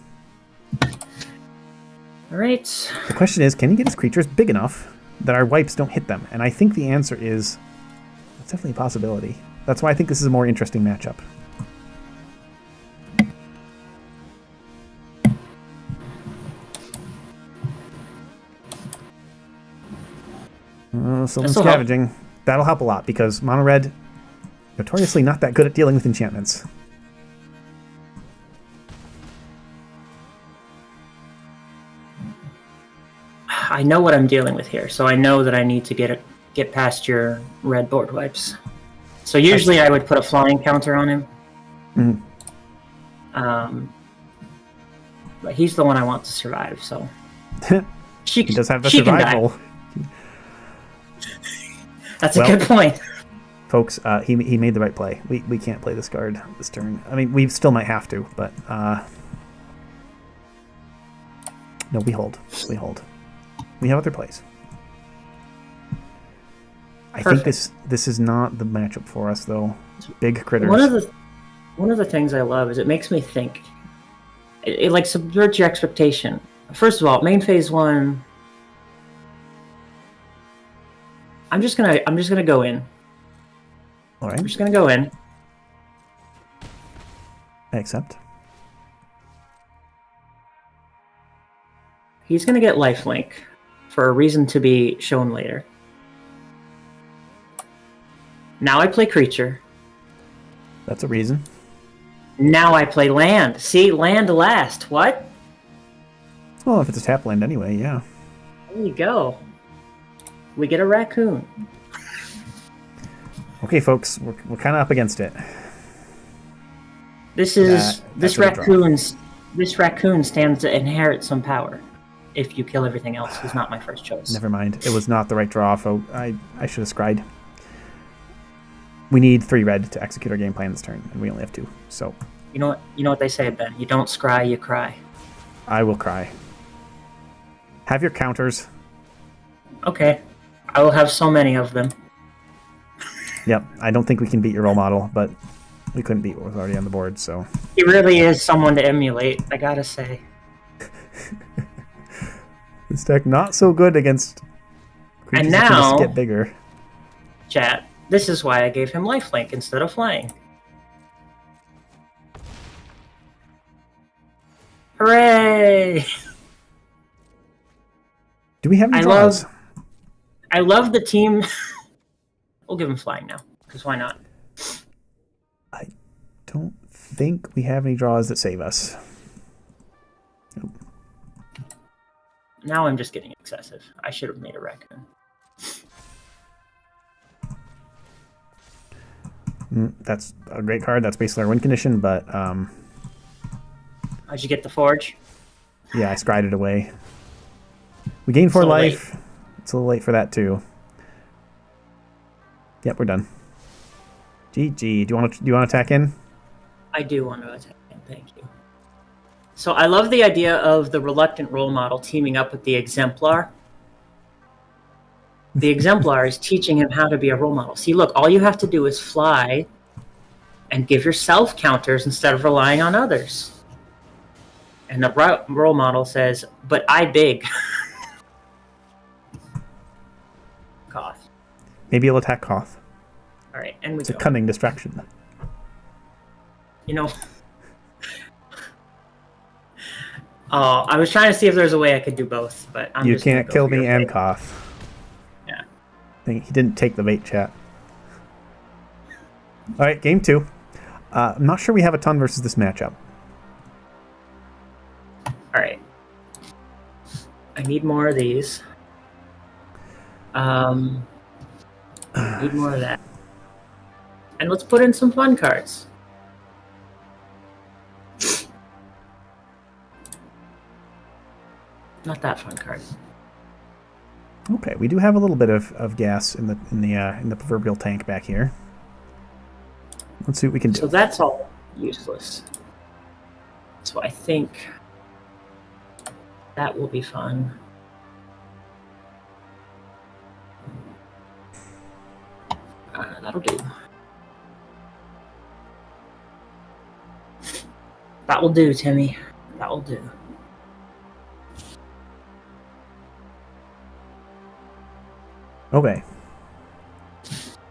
All right. The question is, can he get his creatures big enough that our wipes don't hit them? And I think the answer is, that's definitely a possibility. That's why I think this is a more interesting matchup. Sylvan Scavenging. That'll help a lot because mono red, notoriously not that good at dealing with enchantments. I know what I'm dealing with here, so I know that I need to get past your red board wipes. So usually I would put a flying counter on him. Mm-hmm. But he's the one I want to survive, so... He does have the survival. That's a good point. Folks, he made the right play. We can't play this card this turn. I mean, we still might have to, but... no, we hold. We hold. We have other plays. I think this is not the matchup for us, though. Big critters. One of the things I love is it makes me think. It like subverts your expectation. First of all, main phase 1. I'm just gonna go in. All right. I'm just gonna go in. I accept. He's gonna get lifelink for a reason to be shown later. Now I play creature. That's a reason. Now I play land. See, land last. What? Well, if it's a tap land anyway, yeah. There you go. We get a raccoon. Okay, folks, we're kind of up against it. This raccoon stands to inherit some power. If you kill everything else, he's not my first choice. Never mind. It was not the right draw, folks. I should have scryed. We need 3 red to execute our game plan this turn, and we only have 2. So you know what they say, Ben. You don't scry, you cry. I will cry. Have your counters. Okay. I will have so many of them. Yep. I don't think we can beat your role model, but we couldn't beat what was already on the board, so. He really is someone to emulate, I gotta say. This deck not so good against creatures that can just get bigger. Chat, this is why I gave him lifelink instead of flying. Hooray! Do we have any draws? I love the team. We'll give him flying now, because why not? I don't think we have any draws that save us. Nope. Now I'm just getting excessive. I should have made a raccoon. That's a great card. That's basically our win condition, but... How'd you get the forge? Yeah, I scryed it away. We gain 4 life. Late. It's a little late for that, too. Yep, we're done. GG. Do you want to attack in? I do want to attack him, thank you. So I love the idea of the reluctant role model teaming up with the exemplar. The exemplar is teaching him how to be a role model. See, look, all you have to do is fly and give yourself counters instead of relying on others. And the role model says, but I big. Koth. Maybe you'll attack Koth. All right, and it's a cunning distraction. You know, I was trying to see if there's a way I could do both, but I'm you just can't kill me and fate. Koth. Yeah. He didn't take the bait, chat. All right, game 2. I'm not sure we have a ton versus this matchup. All right. I need more of these. Need more of that. And let's put in some fun cards. Not that fun card. Okay, we do have a little bit of gas in the proverbial tank back here. Let's see what we can do. So that's all useless. So I think that will be fun. That'll do. That will do, Timmy. That will do. Okay.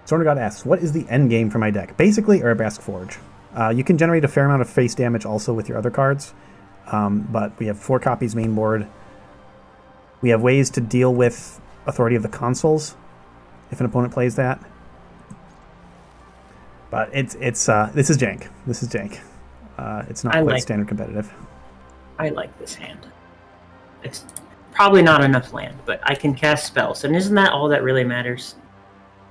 Sword of God asks, what is the end game for my deck? Basically, Arabask Forge. You can generate a fair amount of face damage also with your other cards, but we have 4 copies main board. We have ways to deal with Authority of the Consuls if an opponent plays that. But this is jank. This is jank. It's not quite standard competitive. I like this hand. It's probably not enough land, but I can cast spells, and isn't that all that really matters?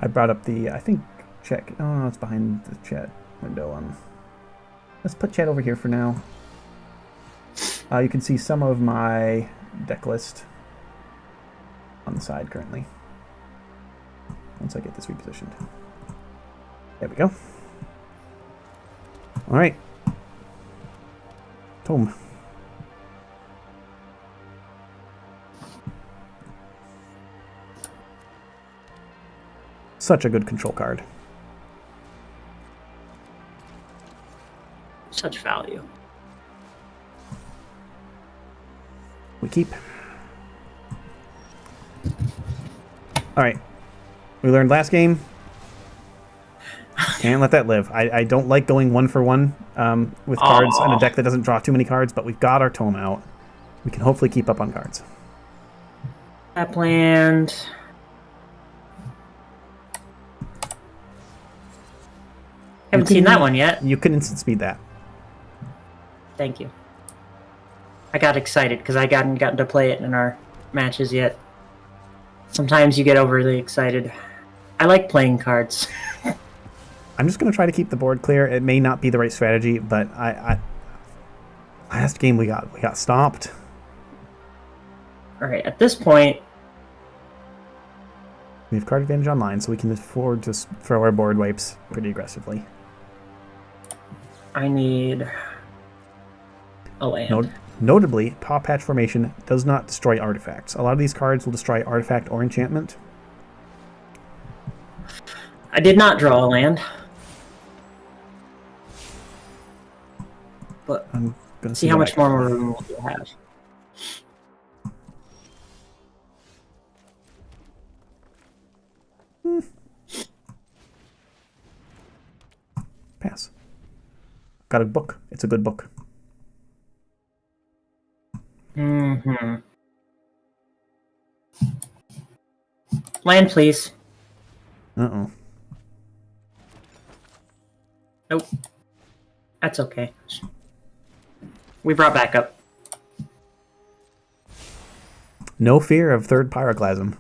I brought up the, I think, check. Oh, no, it's behind the chat window. Let's put chat over here for now. You can see some of my deck list on the side currently. Once I get this repositioned. There we go. All right. Tome. Such a good control card. Such value. We keep. All right. We learned last game. Can't let that live. I don't like going 1 for 1 with cards in a deck that doesn't draw too many cards, but we've got our tome out. We can hopefully keep up on cards. Tap land. Haven't seen that one yet. You can instant speed that. Thank you. I got excited because I hadn't gotten to play it in our matches yet. Sometimes you get overly excited. I like playing cards. I'm just going to try to keep the board clear. It may not be the right strategy, but last game we got stopped. All right, at this point, we have card advantage online, so we can afford to throw our board wipes pretty aggressively. I need a land. Notably, Paw Patch Formation does not destroy artifacts. A lot of these cards will destroy artifact or enchantment. I did not draw a land. But I'm gonna see how much more room you have. Pass. Got a book. It's a good book. Mm-hmm. Land, please. Uh-oh. Nope. That's okay. We brought back up. No fear of third Pyroclasm.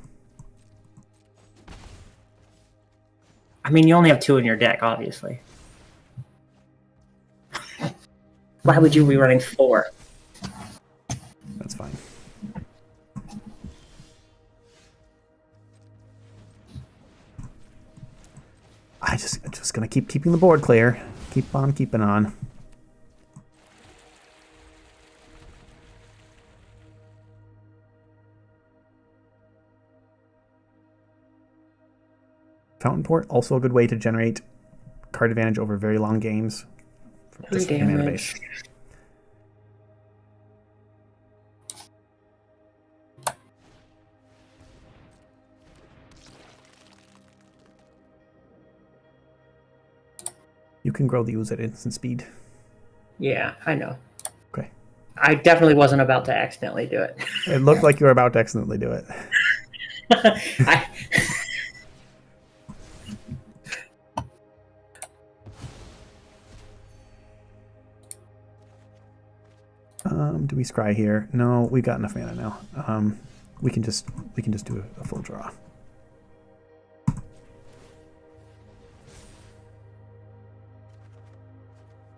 I mean, you only have 2 in your deck, obviously. Why would you be running 4? That's fine. just gonna keep keeping the board clear. Keep on keeping on. Fountain Port, also a good way to generate card advantage over very long games. Just the mana base. You can grow the ooze at instant speed. Yeah, I know. Okay. I definitely wasn't about to accidentally do it. It looked like you were about to accidentally do it. Do we scry here? No, we've got enough mana now. We can just do a full draw.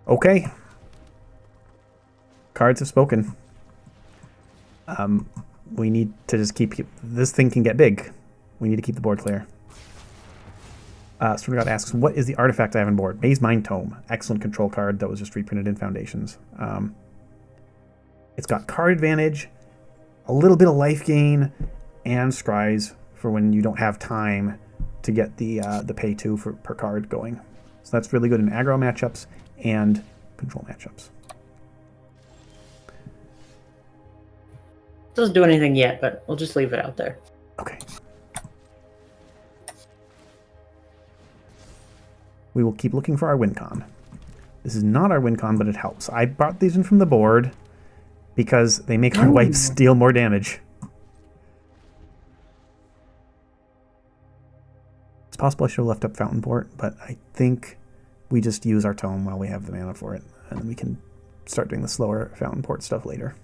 Okay. Cards have spoken. We need to just keep this thing can get big. We need to keep the board clear. Sword God asks, what is the artifact I have on board? Maze Mind Tome. Excellent control card that was just reprinted in Foundations. It's got card advantage, a little bit of life gain, and scries for when you don't have time to get the pay 2 per card going. So that's really good in aggro matchups and control matchups. Doesn't do anything yet, but we'll just leave it out there. Okay. We will keep looking for our win con. This is not our win con, but it helps. I brought these in from the board because they make our wipes deal more damage. It's possible I should have left up Fountain Port, but I think we just use our tome while we have the mana for it, and then we can start doing the slower Fountain Port stuff later.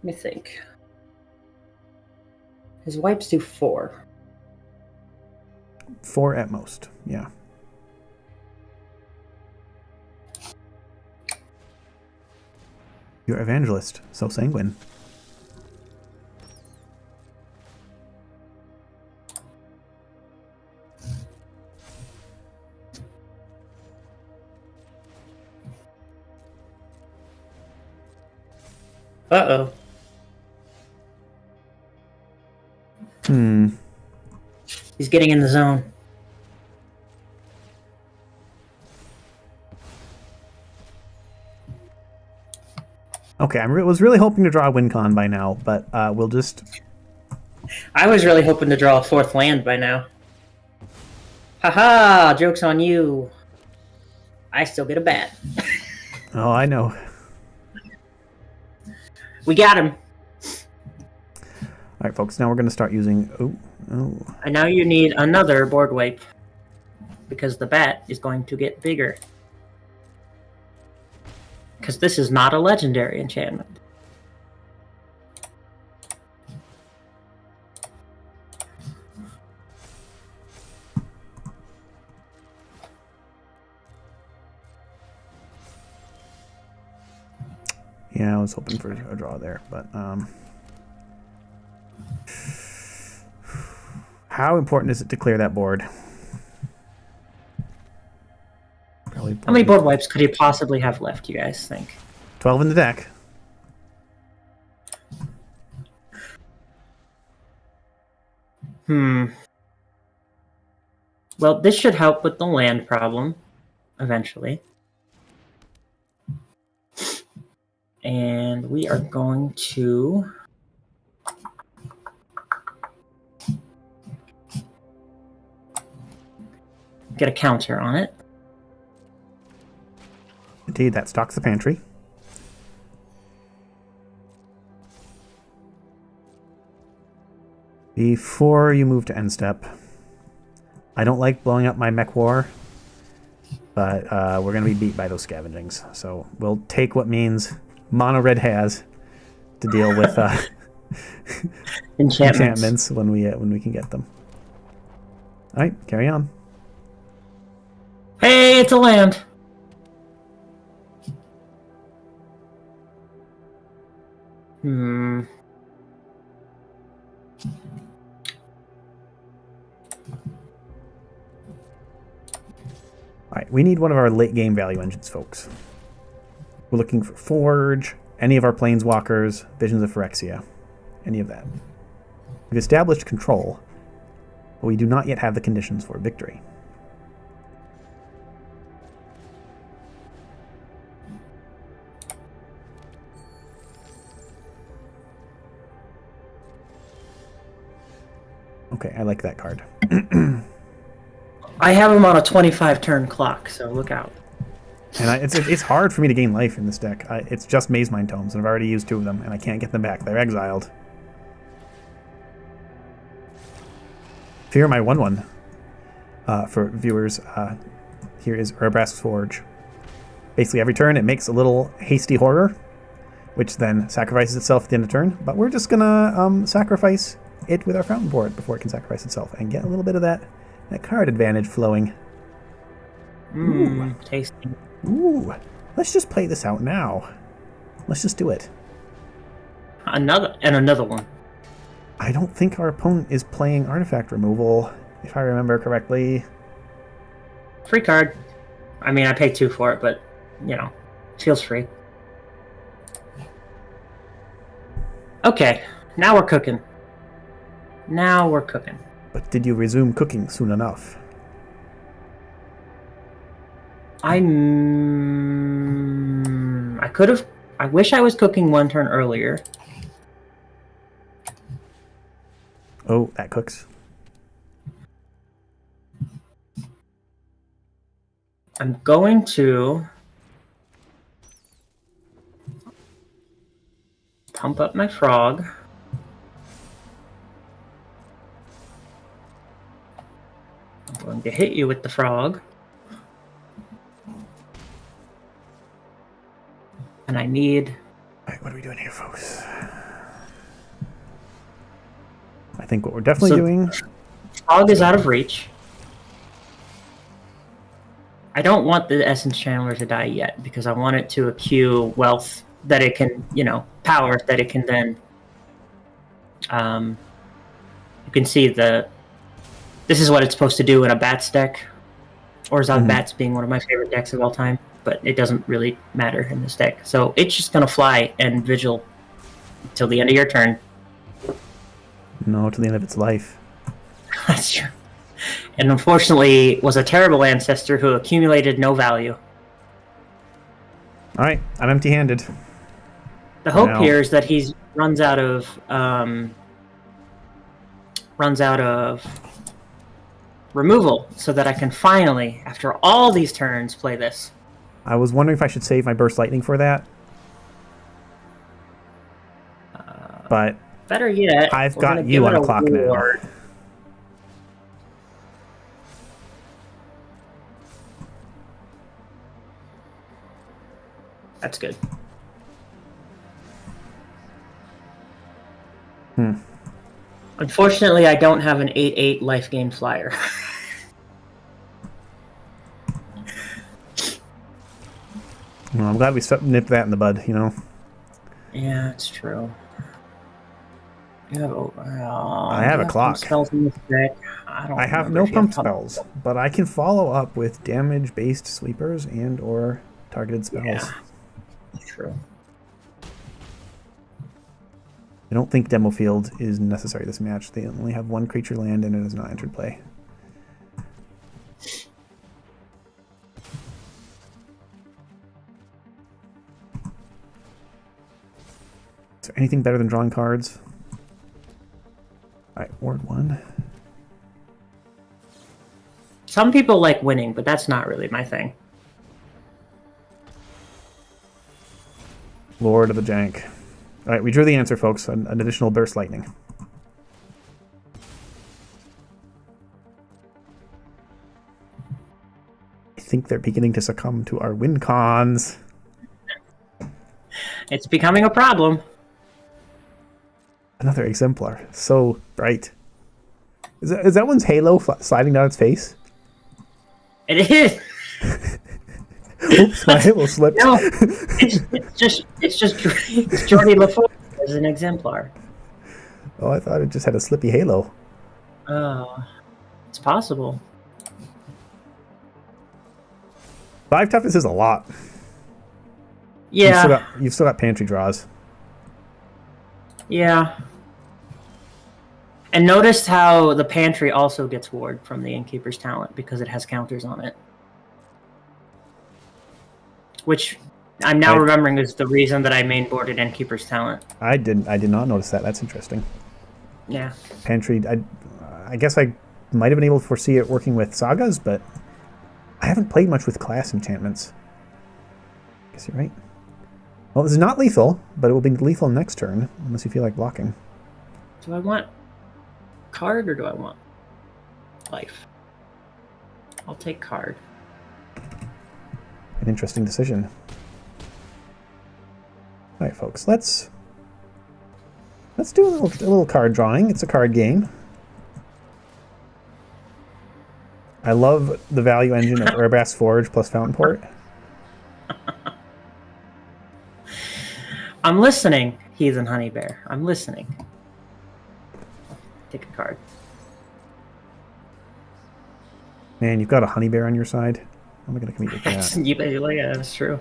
Let me think. His wipes do 4. 4 at most, yeah. You're Evangelist, so sanguine. Uh-oh. He's getting in the zone. Okay, I was really hoping to draw a win con by now, but we'll just... I was really hoping to draw a 4th land by now. Haha! Joke's on you. I still get a bat. Oh, I know. We got him. All right, folks, now we're going to start using... Oh. And now you need another board wipe, because the bat is going to get bigger. Because this is not a legendary enchantment. Yeah, I was hoping for a draw there, but... How important is it to clear that board? Probably. How many board wipes could he possibly have left, you guys think? 12 in the deck. Well, this should help with the land problem, eventually. And we are going to... get a counter on it. Indeed, that stocks the pantry. Before you move to end step, I don't like blowing up my mech war, but we're going to be beat by those scavengings. So we'll take what means Mono Red has to deal with enchantments when we can get them. All right, carry on. Hey, it's a land. All right, we need one of our late game value engines, folks. We're looking for Forge, any of our Planeswalkers, Visions of Phyrexia, any of that. We've established control, but we do not yet have the conditions for victory. Okay, I like that card. I have him on a 25 turn clock, so look out. And it's hard for me to gain life in this deck. It's just Maze Mind Tomes, and I've already used 2 of them, and I can't get them back. They're exiled. Here are my 1/1 for viewers. Here is Urabrask's Forge. Basically, every turn it makes a little hasty horror, which then sacrifices itself at the end of turn. But we're just gonna sacrifice it with our fountain board before it can sacrifice itself and get a little bit of that card advantage flowing. Mmm, tasty. Ooh, let's just play this out now. Let's just do it. Another one. I don't think our opponent is playing artifact removal, if I remember correctly. Free card. I mean, I paid 2 for it, but, you know, feels free. Okay, now we're cooking. Now we're cooking. But did you resume cooking soon enough? I could have... I wish I was cooking 1 turn earlier. Oh, that cooks. I'm going to pump up my frog. I'm going to hit you with the frog. And I need... Alright, what are we doing here, folks? I think what we're definitely doing... Frog is out of reach. I don't want the Essence Channeler to die yet, because I want it to accrue wealth that it can, you know, power that it can then... you can see this is what it's supposed to do in a Bats deck. Orzhov Bats being one of my favorite decks of all time, but it doesn't really matter in this deck. So it's just going to fly and vigil until the end of your turn. No, to the end of its life. That's true. And unfortunately was a terrible ancestor who accumulated no value. Alright, I'm empty-handed. The hope here is that he runs out of removal, so that I can finally, after all these turns, play this. I was wondering if I should save my Burst Lightning for that. But better yet, I've got you on a clock now. That's good. Unfortunately, I don't have an 8/8 life gain flyer. Well, I'm glad we nipped that in the bud, you know? Yeah, it's true. I have a clock. Spells in this deck. I have no pump spells, but I can follow up with damage-based sweepers and or targeted spells. Yeah, true. I don't think Demo Field is necessary this match. They only have 1 creature land and it has not entered play. Is there anything better than drawing cards? Alright, Ward 1. Some people like winning, but that's not really my thing. Lord of the Jank. Alright, we drew the answer, folks. An additional Burst Lightning. I think they're beginning to succumb to our win cons. It's becoming a problem. Another exemplar. So bright. Is that one's halo sliding down its face? It is. Oops, my halo slipped. No, it's just Jordy LaForge as an exemplar. Oh, I thought it just had a slippy halo. Oh, it's possible. 5 toughness is a lot. Yeah. You've still got pantry draws. Yeah. And notice how the pantry also gets ward from the Innkeeper's Talent because it has counters on it. Which I'm now remembering is the reason that I mainboarded Innkeeper's Talent. I did not notice that. That's interesting. Yeah. Pantry, I guess I might have been able to foresee it working with sagas, but I haven't played much with class enchantments. I guess you're right. Well, this is not lethal, but it will be lethal next turn, unless you feel like blocking. Do I want card or do I want life? I'll take card. An interesting decision. All right, folks, let's do a little card drawing. It's a card game. I love the value engine of Airbrass Forge plus Fountain Port. I'm listening, Heathen Honey Bear. I'm listening. Take a card. Man, you've got a honey bear on your side. How am I going to compete with that? Yeah, that's true.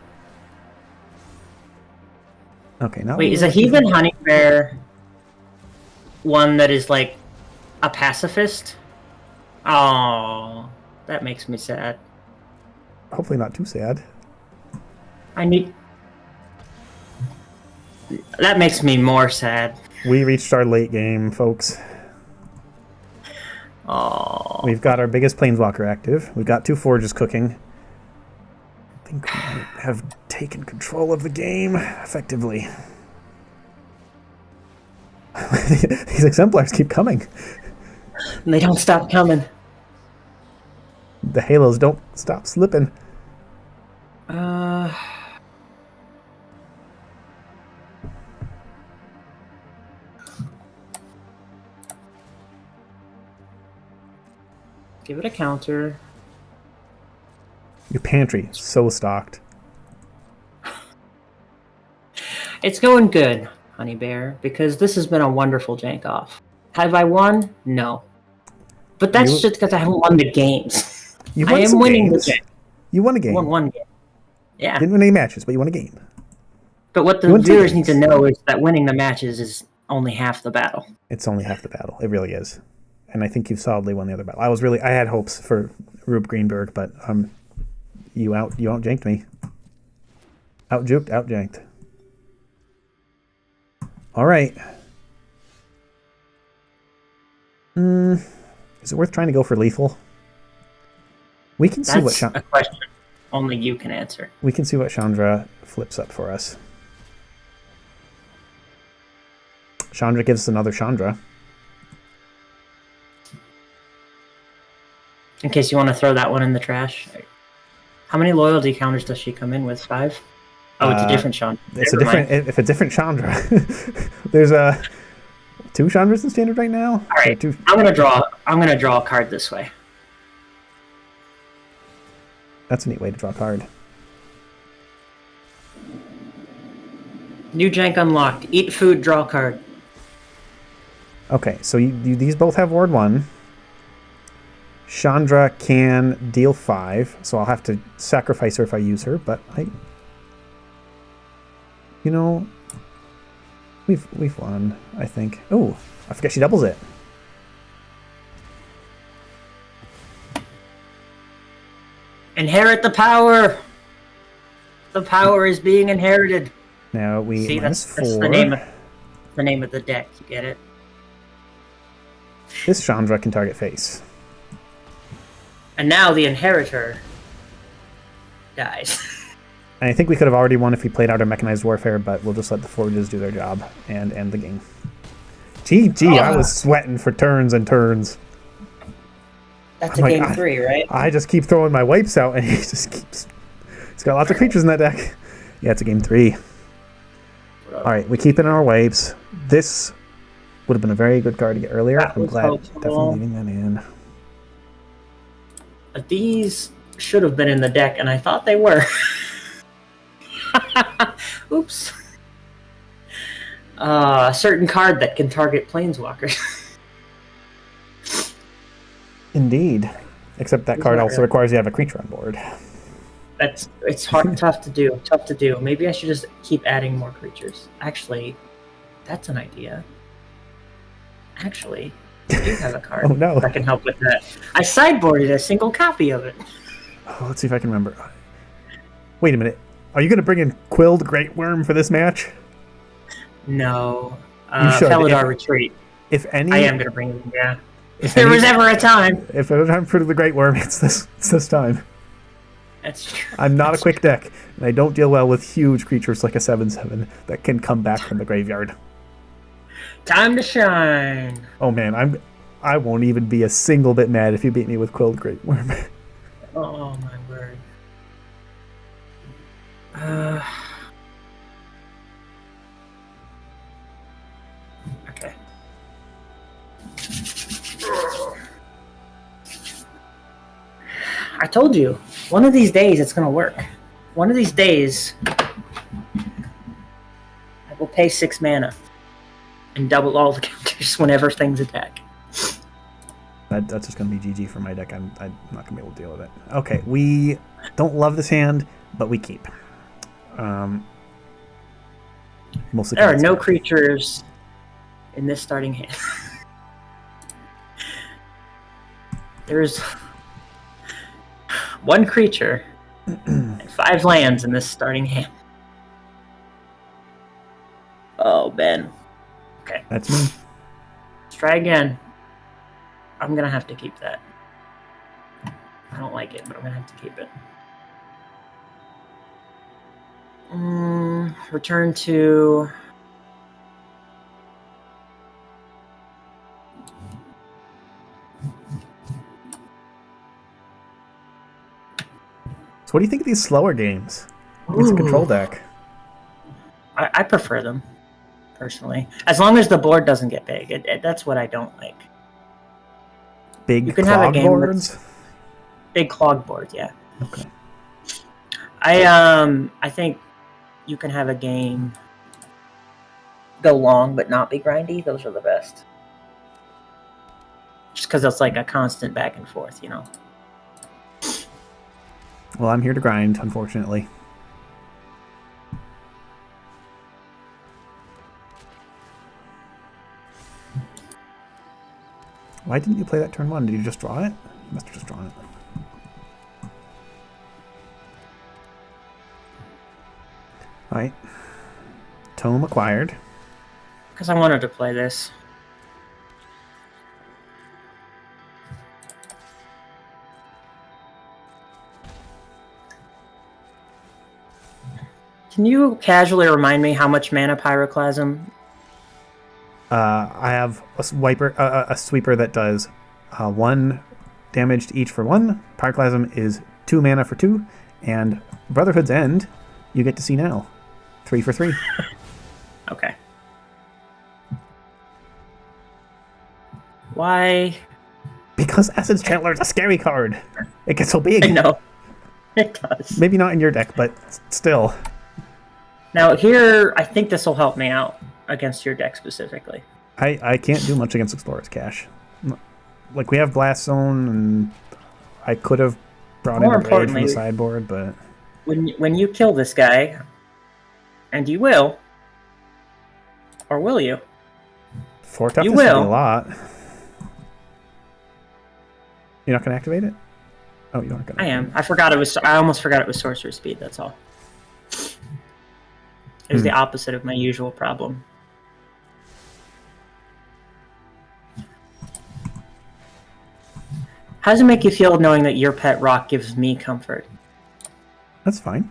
Okay, now wait, is a Heathen Honey Bear one that is like a pacifist? Oh, that makes me sad. Hopefully not too sad. That makes me more sad. We reached our late game, folks. Oh. We've got our biggest planeswalker active. We've got 2 forges cooking. I think we might have taken control of the game effectively. These exemplars keep coming. And they don't stop coming. The halos don't stop slipping. Give it a counter. Your pantry is so stocked. It's going good, Honey Bear, because this has been a wonderful jank-off. Have I won? No. But that's just because I haven't won the games. I am winning the game. You won a game. Won one game. Yeah. Didn't win any matches, but you won a game. But what the viewers need to know is that winning the matches is only half the battle. It's only half the battle. It really is. And I think you solidly won the other battle. I had hopes for Rube Greenberg, but you out-janked me. Out-juked, out-janked. All right. Is it worth trying to go for lethal? We can see what That's a question only you can answer. We can see what Chandra flips up for us. Chandra gives us another Chandra. In case you want to throw that one in the trash. How many loyalty counters does she come in with? 5? Oh, it's a different Chandra. It's a different Chandra. There's 2 Chandras in Standard right now. All right, I'm gonna draw a card this way. That's a neat way to draw a card. New jank unlocked. Eat food, draw card. Okay, so these both have Ward 1. Chandra can deal 5, so I'll have to sacrifice her if I use her, but we've won, I think. Oh, I forget she doubles it. Inherit the power. The power is being inherited. Now we see minus that's 4. the name of the deck. You get it? This Chandra can target face. And now the inheritor dies. And I think we could have already won if we played out our mechanized warfare, but we'll just let the forges do their job and end the game. GG, I was sweating for turns and turns. That's a game 3, right? I just keep throwing my wipes out, and he just keeps... He's got lots of creatures in that deck. Yeah, it's a game 3. All right, we keep in our wipes. This would have been a very good card to get earlier. I'm glad definitely leaving that in. These should have been in the deck, and I thought they were. Oops. A certain card that can target planeswalkers. Indeed. Except that card also requires you to have a creature on board. It's hard, tough to do. Tough to do. Maybe I should just keep adding more creatures. Actually, that's an idea. Actually, I do have a card. Oh no! That can help with that. I sideboarded a single copy of it. Oh, let's see if I can remember. Wait a minute. Are you going to bring in Quilled Great Worm for this match? No. You should. Felidar Retreat. If any, I am going to bring it in, yeah. If there was ever a time. If there was time for the Great Worm, it's this time. That's true. I'm not a quick deck, and I don't deal well with huge creatures like a 7/7 that can come back from the graveyard. Time to shine. Oh man, I won't even be a single bit mad if you beat me with Quilled Great Worm. Oh my word. Okay. I told you, one of these days it's gonna work. One of these days, I will pay 6 mana and double all the counters whenever things attack. That's just going to be GG for my deck. I'm not going to be able to deal with it. Okay, we don't love this hand, but we keep. Mostly there are no creatures in this starting hand. There's 1 creature and 5 lands in this starting hand. Oh, Ben. Okay. That's me. Let's try again. I'm going to have to keep that. I don't like it, but I'm going to have to keep it. Return to... So what do you think of these slower games? It's a control deck. I prefer them, personally. As long as the board doesn't get big. That's what I don't like. Big you can have a game boards? Big clog board, yeah. Okay. I think you can have a game go long but not be grindy. Those are the best. Just because it's like a constant back and forth, you know. Well, I'm here to grind, unfortunately. Why didn't you play that turn 1? Did you just draw it? You must have just drawn it. Alright. Tome acquired. Because I wanted to play this. Can you casually remind me how much mana Pyroclasm? I have a sweeper that does 1 damage to each for 1. Pyroclasm is 2 mana for 2. And Brotherhood's End, you get to see now. 3 for 3. Okay. Why? Because Essence Channeler is a scary card. It gets so big. I know. It does. Maybe not in your deck, but still. Now here, I think this will help me out against your deck specifically. I can't do much against Explorer's Cache. Like, we have Blast Zone, and I could have brought in a Raid from the sideboard, but... When you kill this guy, and you will, or will you? 4 toughness you would be will. a lot. You're not going to activate it? Oh, you aren't going to. I am. I almost forgot it was sorcerer speed, that's all. It was the opposite of my usual problem. How does it make you feel knowing that your pet rock gives me comfort? That's fine.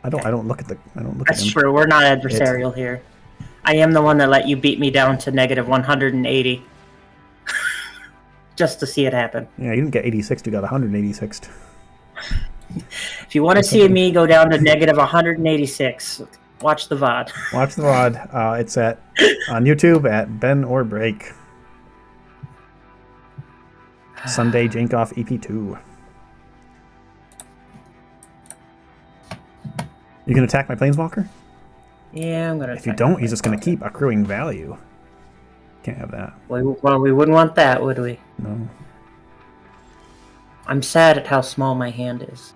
I don't look at the. That's true. We're not adversarial here. I am the one that let you beat me down to negative 180. Just to see it happen. Yeah, you didn't get 86, you got 186. If you want to see me go down to negative 186, watch the VOD. Watch the VOD. It's on YouTube at Ben or Break. Sunday Jank-Off EP2. You can attack my Planeswalker? Yeah, I'm gonna. If you don't, he's just gonna keep accruing value. Can't have that. Well, we wouldn't want that, would we? No. I'm sad at how small my hand is.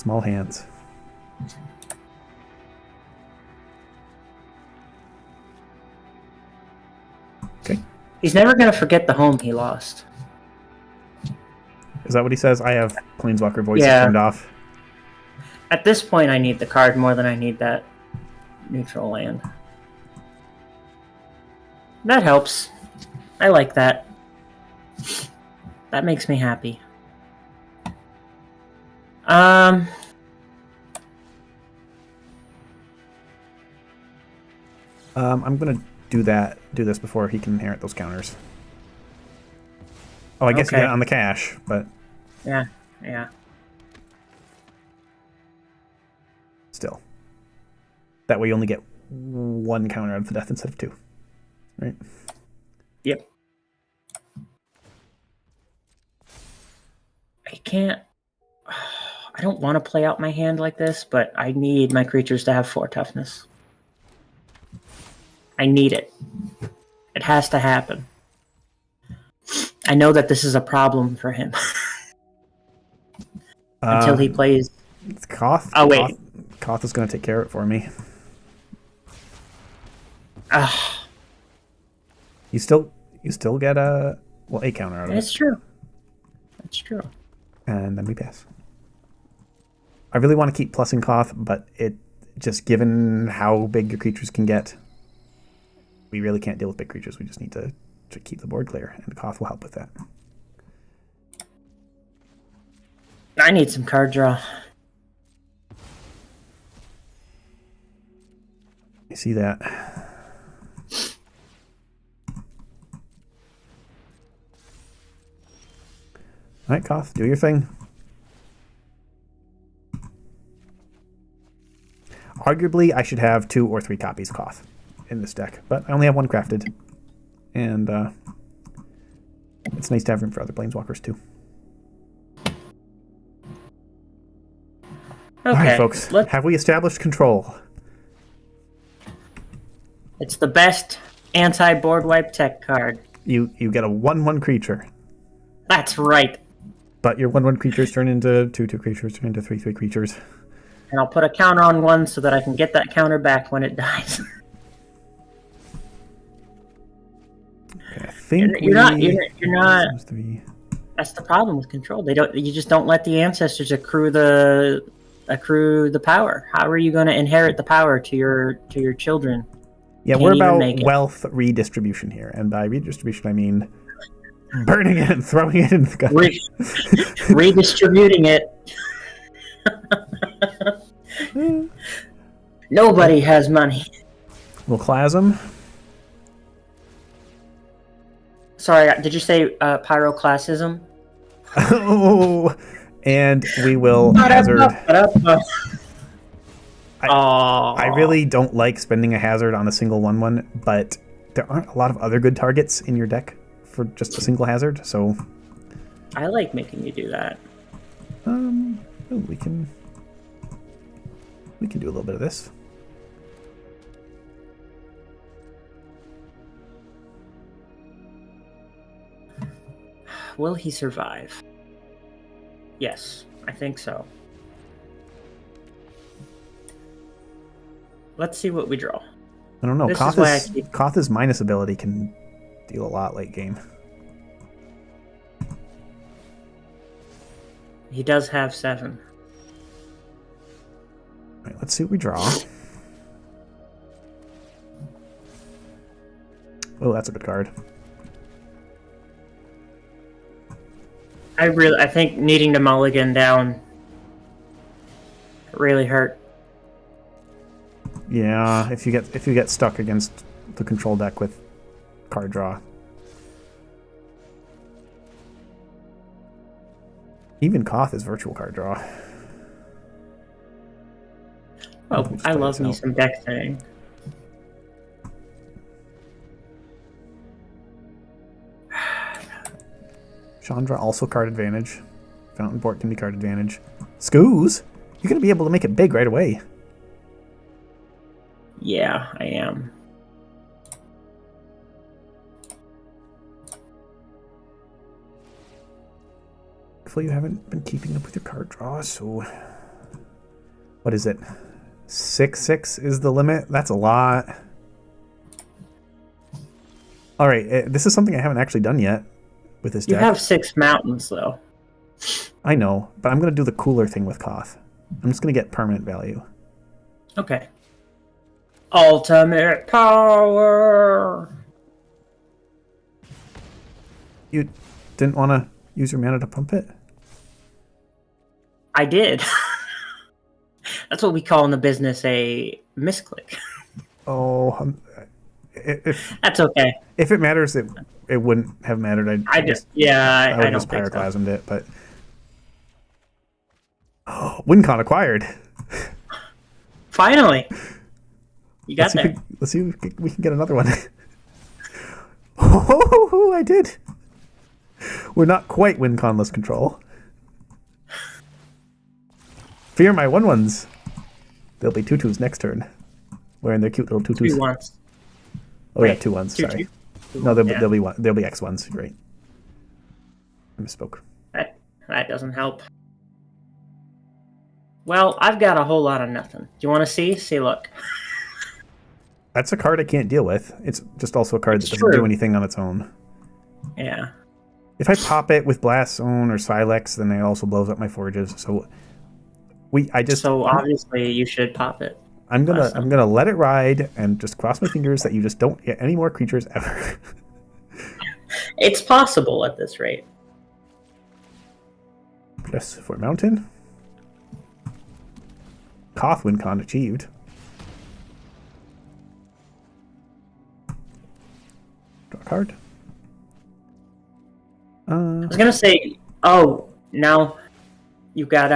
Small hands. Okay. He's never going to forget the home he lost. Is that what he says? I have Planeswalker voices Yeah. turned off. At this point, I need the card more than I need that neutral land. That helps. I like that. That makes me happy. I'm gonna do this before he can inherit those counters. Oh, I guess you get it on the cash, but Yeah. still. That way you only get one counter out of the death instead of two. Right? Yep. I can't... I don't want to play out my hand like this, but I need my creatures to have 4 toughness. I need it. It has to happen. I know that this is a problem for him. Until he plays... Koth? Oh, wait. Koth is going to take care of it for me. You still get a counter out of it. It's true. That's true. And then we pass. I really want to keep plussing Koth, but it just given how big your creatures can get, we really can't deal with big creatures. We just need to keep the board clear, and Koth will help with that. I need some card draw. You see that? All right, Koth, do your thing. Arguably, I should have 2 or 3 copies of Koth in this deck, but I only have 1 crafted. And it's nice to have room for other planeswalkers, too. Okay, all right, folks. Have we established control? It's the best anti-board wipe tech card. You get a 1/1 creature. That's right. But your 1/1 creatures turn into 2/2 creatures, turn into 3/3 creatures. And I'll put a counter on 1 so that I can get that counter back when it dies. Okay, I think you're not. That's the problem with control. You just don't let the ancestors accrue the power. How are you going to inherit the power to your children? Yeah, we're about wealth redistribution here, and by redistribution I mean burning it and throwing it in the gut. Redistributing it. Nobody has money. We'll Clasm. Sorry, did you say pyroclasism? Oh, and we will hazard. I really don't like spending a hazard on a single 1/1, but there aren't a lot of other good targets in your deck for just a single hazard, so... I like making you do that. We can do a little bit of this. Will he survive? Yes, I think so. Let's see what we draw. I don't know. Koth's minus ability can deal a lot late game. He does have 7. All right, let's see what we draw. Oh, that's a good card. I think needing to mulligan down really hurt. Yeah, if you get stuck against the control deck with card draw. Even Koth is virtual card draw. Oh, I love me some deck thing. Chandra also card advantage. Fountain Port can be card advantage. Scoos? You're going to be able to make it big right away. Yeah, I am. Hopefully you haven't been keeping up with your card draw, so... What is it? 6/6 is the limit. That's a lot. All right, this is something I haven't actually done yet with this deck. You have 6 mountains, though. I know, but I'm going to do the cooler thing with Koth. I'm just going to get permanent value. Okay. Ultimate power! You didn't want to use your mana to pump it? I did. That's what we call in the business a misclick. Oh, if That's okay. If it matters, it wouldn't have mattered. I would just pyroclasmed it, but WinCon acquired. Finally, you got there. Let's see if we can get another one. Oh, I did. We're not quite WinConless control. Fear my 1/1s. There'll be 2/2s next turn. Wearing their cute little 2/2s. 2/1s. Oh yeah, 2/1s. Sorry. No, there'll be X1s. You're right. I misspoke. That doesn't help. Well, I've got a whole lot of nothing. Do you want to see? See, look. That's a card I can't deal with. It's just also a card that doesn't do anything on its own. Yeah. If I pop it with Blast Zone or Silex, then it also blows up my forges. So obviously you should pop it. I'm gonna let it ride and just cross my fingers that you just don't get any more creatures ever. It's possible at this rate. Plus for Mountain. Koth WinCon achieved. Draw a card. I was gonna say, now you've got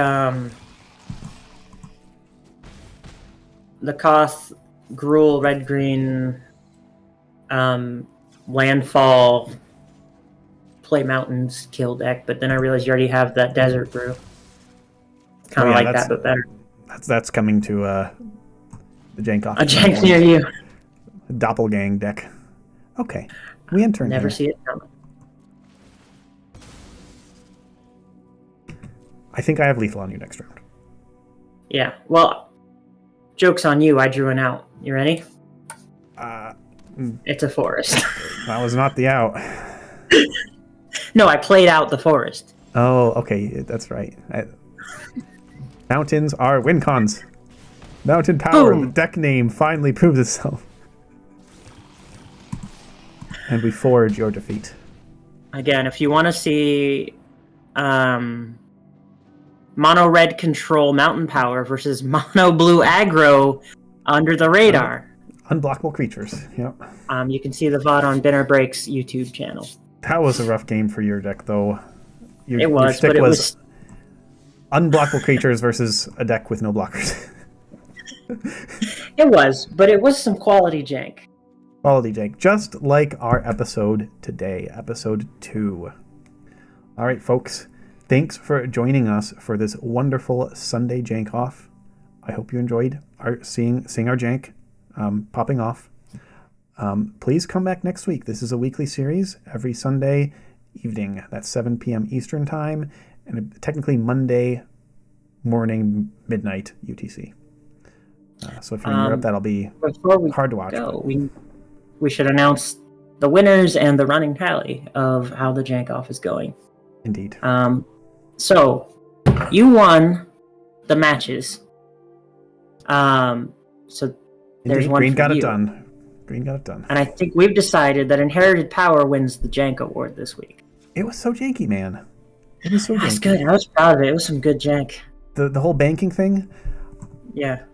the Koth Gruul red green landfall play mountains kill deck, but then I realized you already have that desert brew. Kind of that, but better. That's coming to the Jank-Off. A jank near you. Doppelgang deck. Okay, we enter. Never see it coming. I think I have lethal on you next round. Yeah. Well, joke's on you. I drew an out. You ready? It's a forest. That was not the out. No, I played out the forest. Oh, okay. That's right. Mountains are WinCons. Mountain Power, Boom. The deck name, finally proves itself. And we forge your defeat. Again, if you want to see mono red control Mountain Power versus mono blue aggro under the radar. Unblockable creatures. Yep. You can see the VOD on Binner Breaks YouTube channel. That was a rough game for your deck, though. It was, but it was unblockable creatures versus a deck with no blockers. It was, but it was some quality jank. Quality jank, just like our episode today, episode 2. All right, folks. Thanks for joining us for this wonderful Sunday Jank-Off. I hope you enjoyed seeing our jank popping off. Please come back next week. This is a weekly series every Sunday evening. That's 7 p.m. Eastern Time, and technically Monday morning, midnight UTC. So if you're in Europe, that'll be hard to watch. We should announce the winners and the running tally of how the Jank-Off is going. Indeed. So you won the matches. So there's one Green for got you. it done. Green got it done. And I think we've decided that Inherited Power wins the Jank Award this week. It was so janky, man. It was so janky. That's good. I was proud of it. It was some good jank. The whole banking thing. Yeah.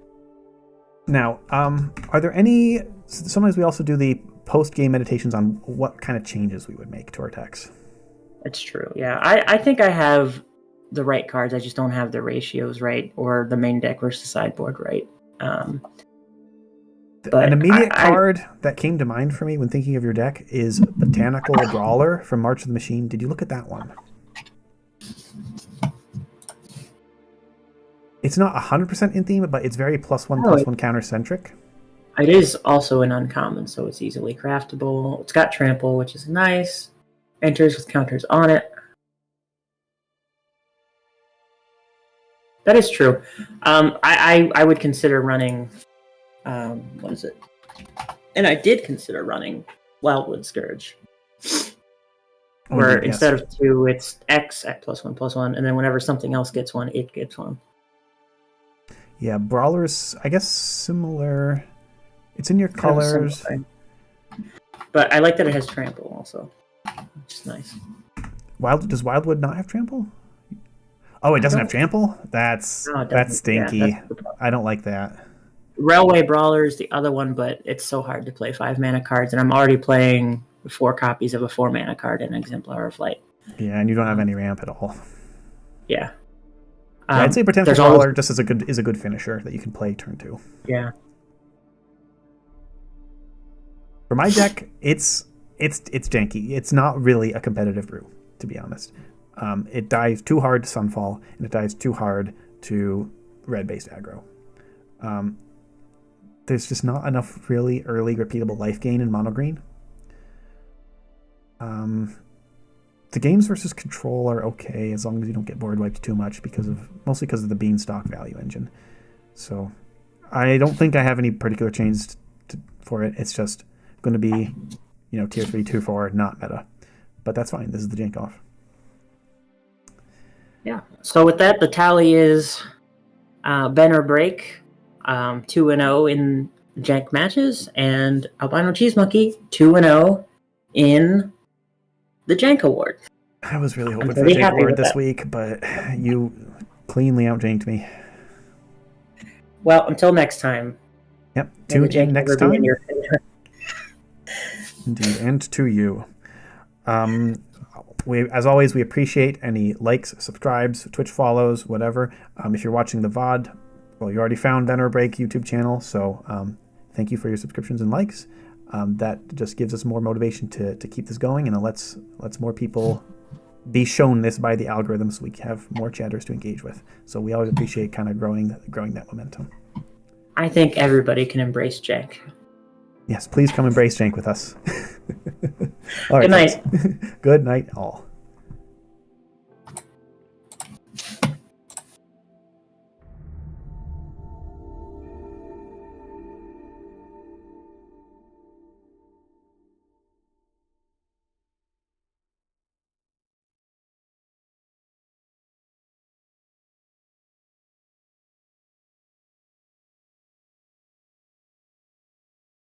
Now, are there any? Sometimes we also do the post-game meditations on what kind of changes we would make to our decks. It's true. Yeah, I think I have the right cards. I just don't have the ratios right or the main deck versus sideboard right. An immediate card that came to mind for me when thinking of your deck is Botanical Brawler from March of the Machine. Did you look at that one? It's not 100% in theme, but it's very +1/+1 counter-centric. It is also an uncommon, so it's easily craftable. It's got trample, which is nice. Enters with counters on it. That is true. I would consider running. What is it? And I did consider running Wildwood Scourge, where instead of 2, it's X at +1/+1, and then whenever something else gets 1, it gets 1. Yeah, Brawler's, I guess, similar. It's in your colors. But I like that it has trample also, which is nice. Does Wildwood not have trample? Oh, it doesn't have trample? That's stinky. Yeah, I don't like that. Railway Brawler is the other one, but it's so hard to play 5 mana cards, and I'm already playing 4 copies of a 4 mana card in Exemplar of Light. Yeah, and you don't have any ramp at all. Yeah. I'd say Potential Brawler just is a good finisher that you can play turn 2. Yeah. For my deck, it's janky. It's not really a competitive brew, to be honest. It dives too hard to Sunfall, and it dives too hard to red-based aggro. There's just not enough really early repeatable life gain in mono green. The games versus control are okay as long as you don't get board wiped too much mostly because of the Beanstalk value engine. So I don't think I have any particular changes for it. It's just going to be, tier 3, tier 4, not meta. But that's fine. This is the Jank-Off. Yeah. So with that, the tally is Ben or Break, 2-0 in Jank matches, and AlbinoCheesemonkey 2-0 in the Jank Award. I was really hoping for the Jank Award this week, but you cleanly outjanked me. Well, until next time. Yep. Tune in next time. Indeed, and to you. As always, we appreciate any likes, subscribes, Twitch follows, whatever. If you're watching the VOD, well, you already found Ben or Break YouTube channel, so thank you for your subscriptions and likes. That just gives us more motivation to keep this going, and it lets more people be shown this by the algorithm, so we have more chatters to engage with. So we always appreciate kind of growing that momentum. I think everybody can embrace Jank. Yes, please come embrace Jank with us. All right, good night. Good night, all.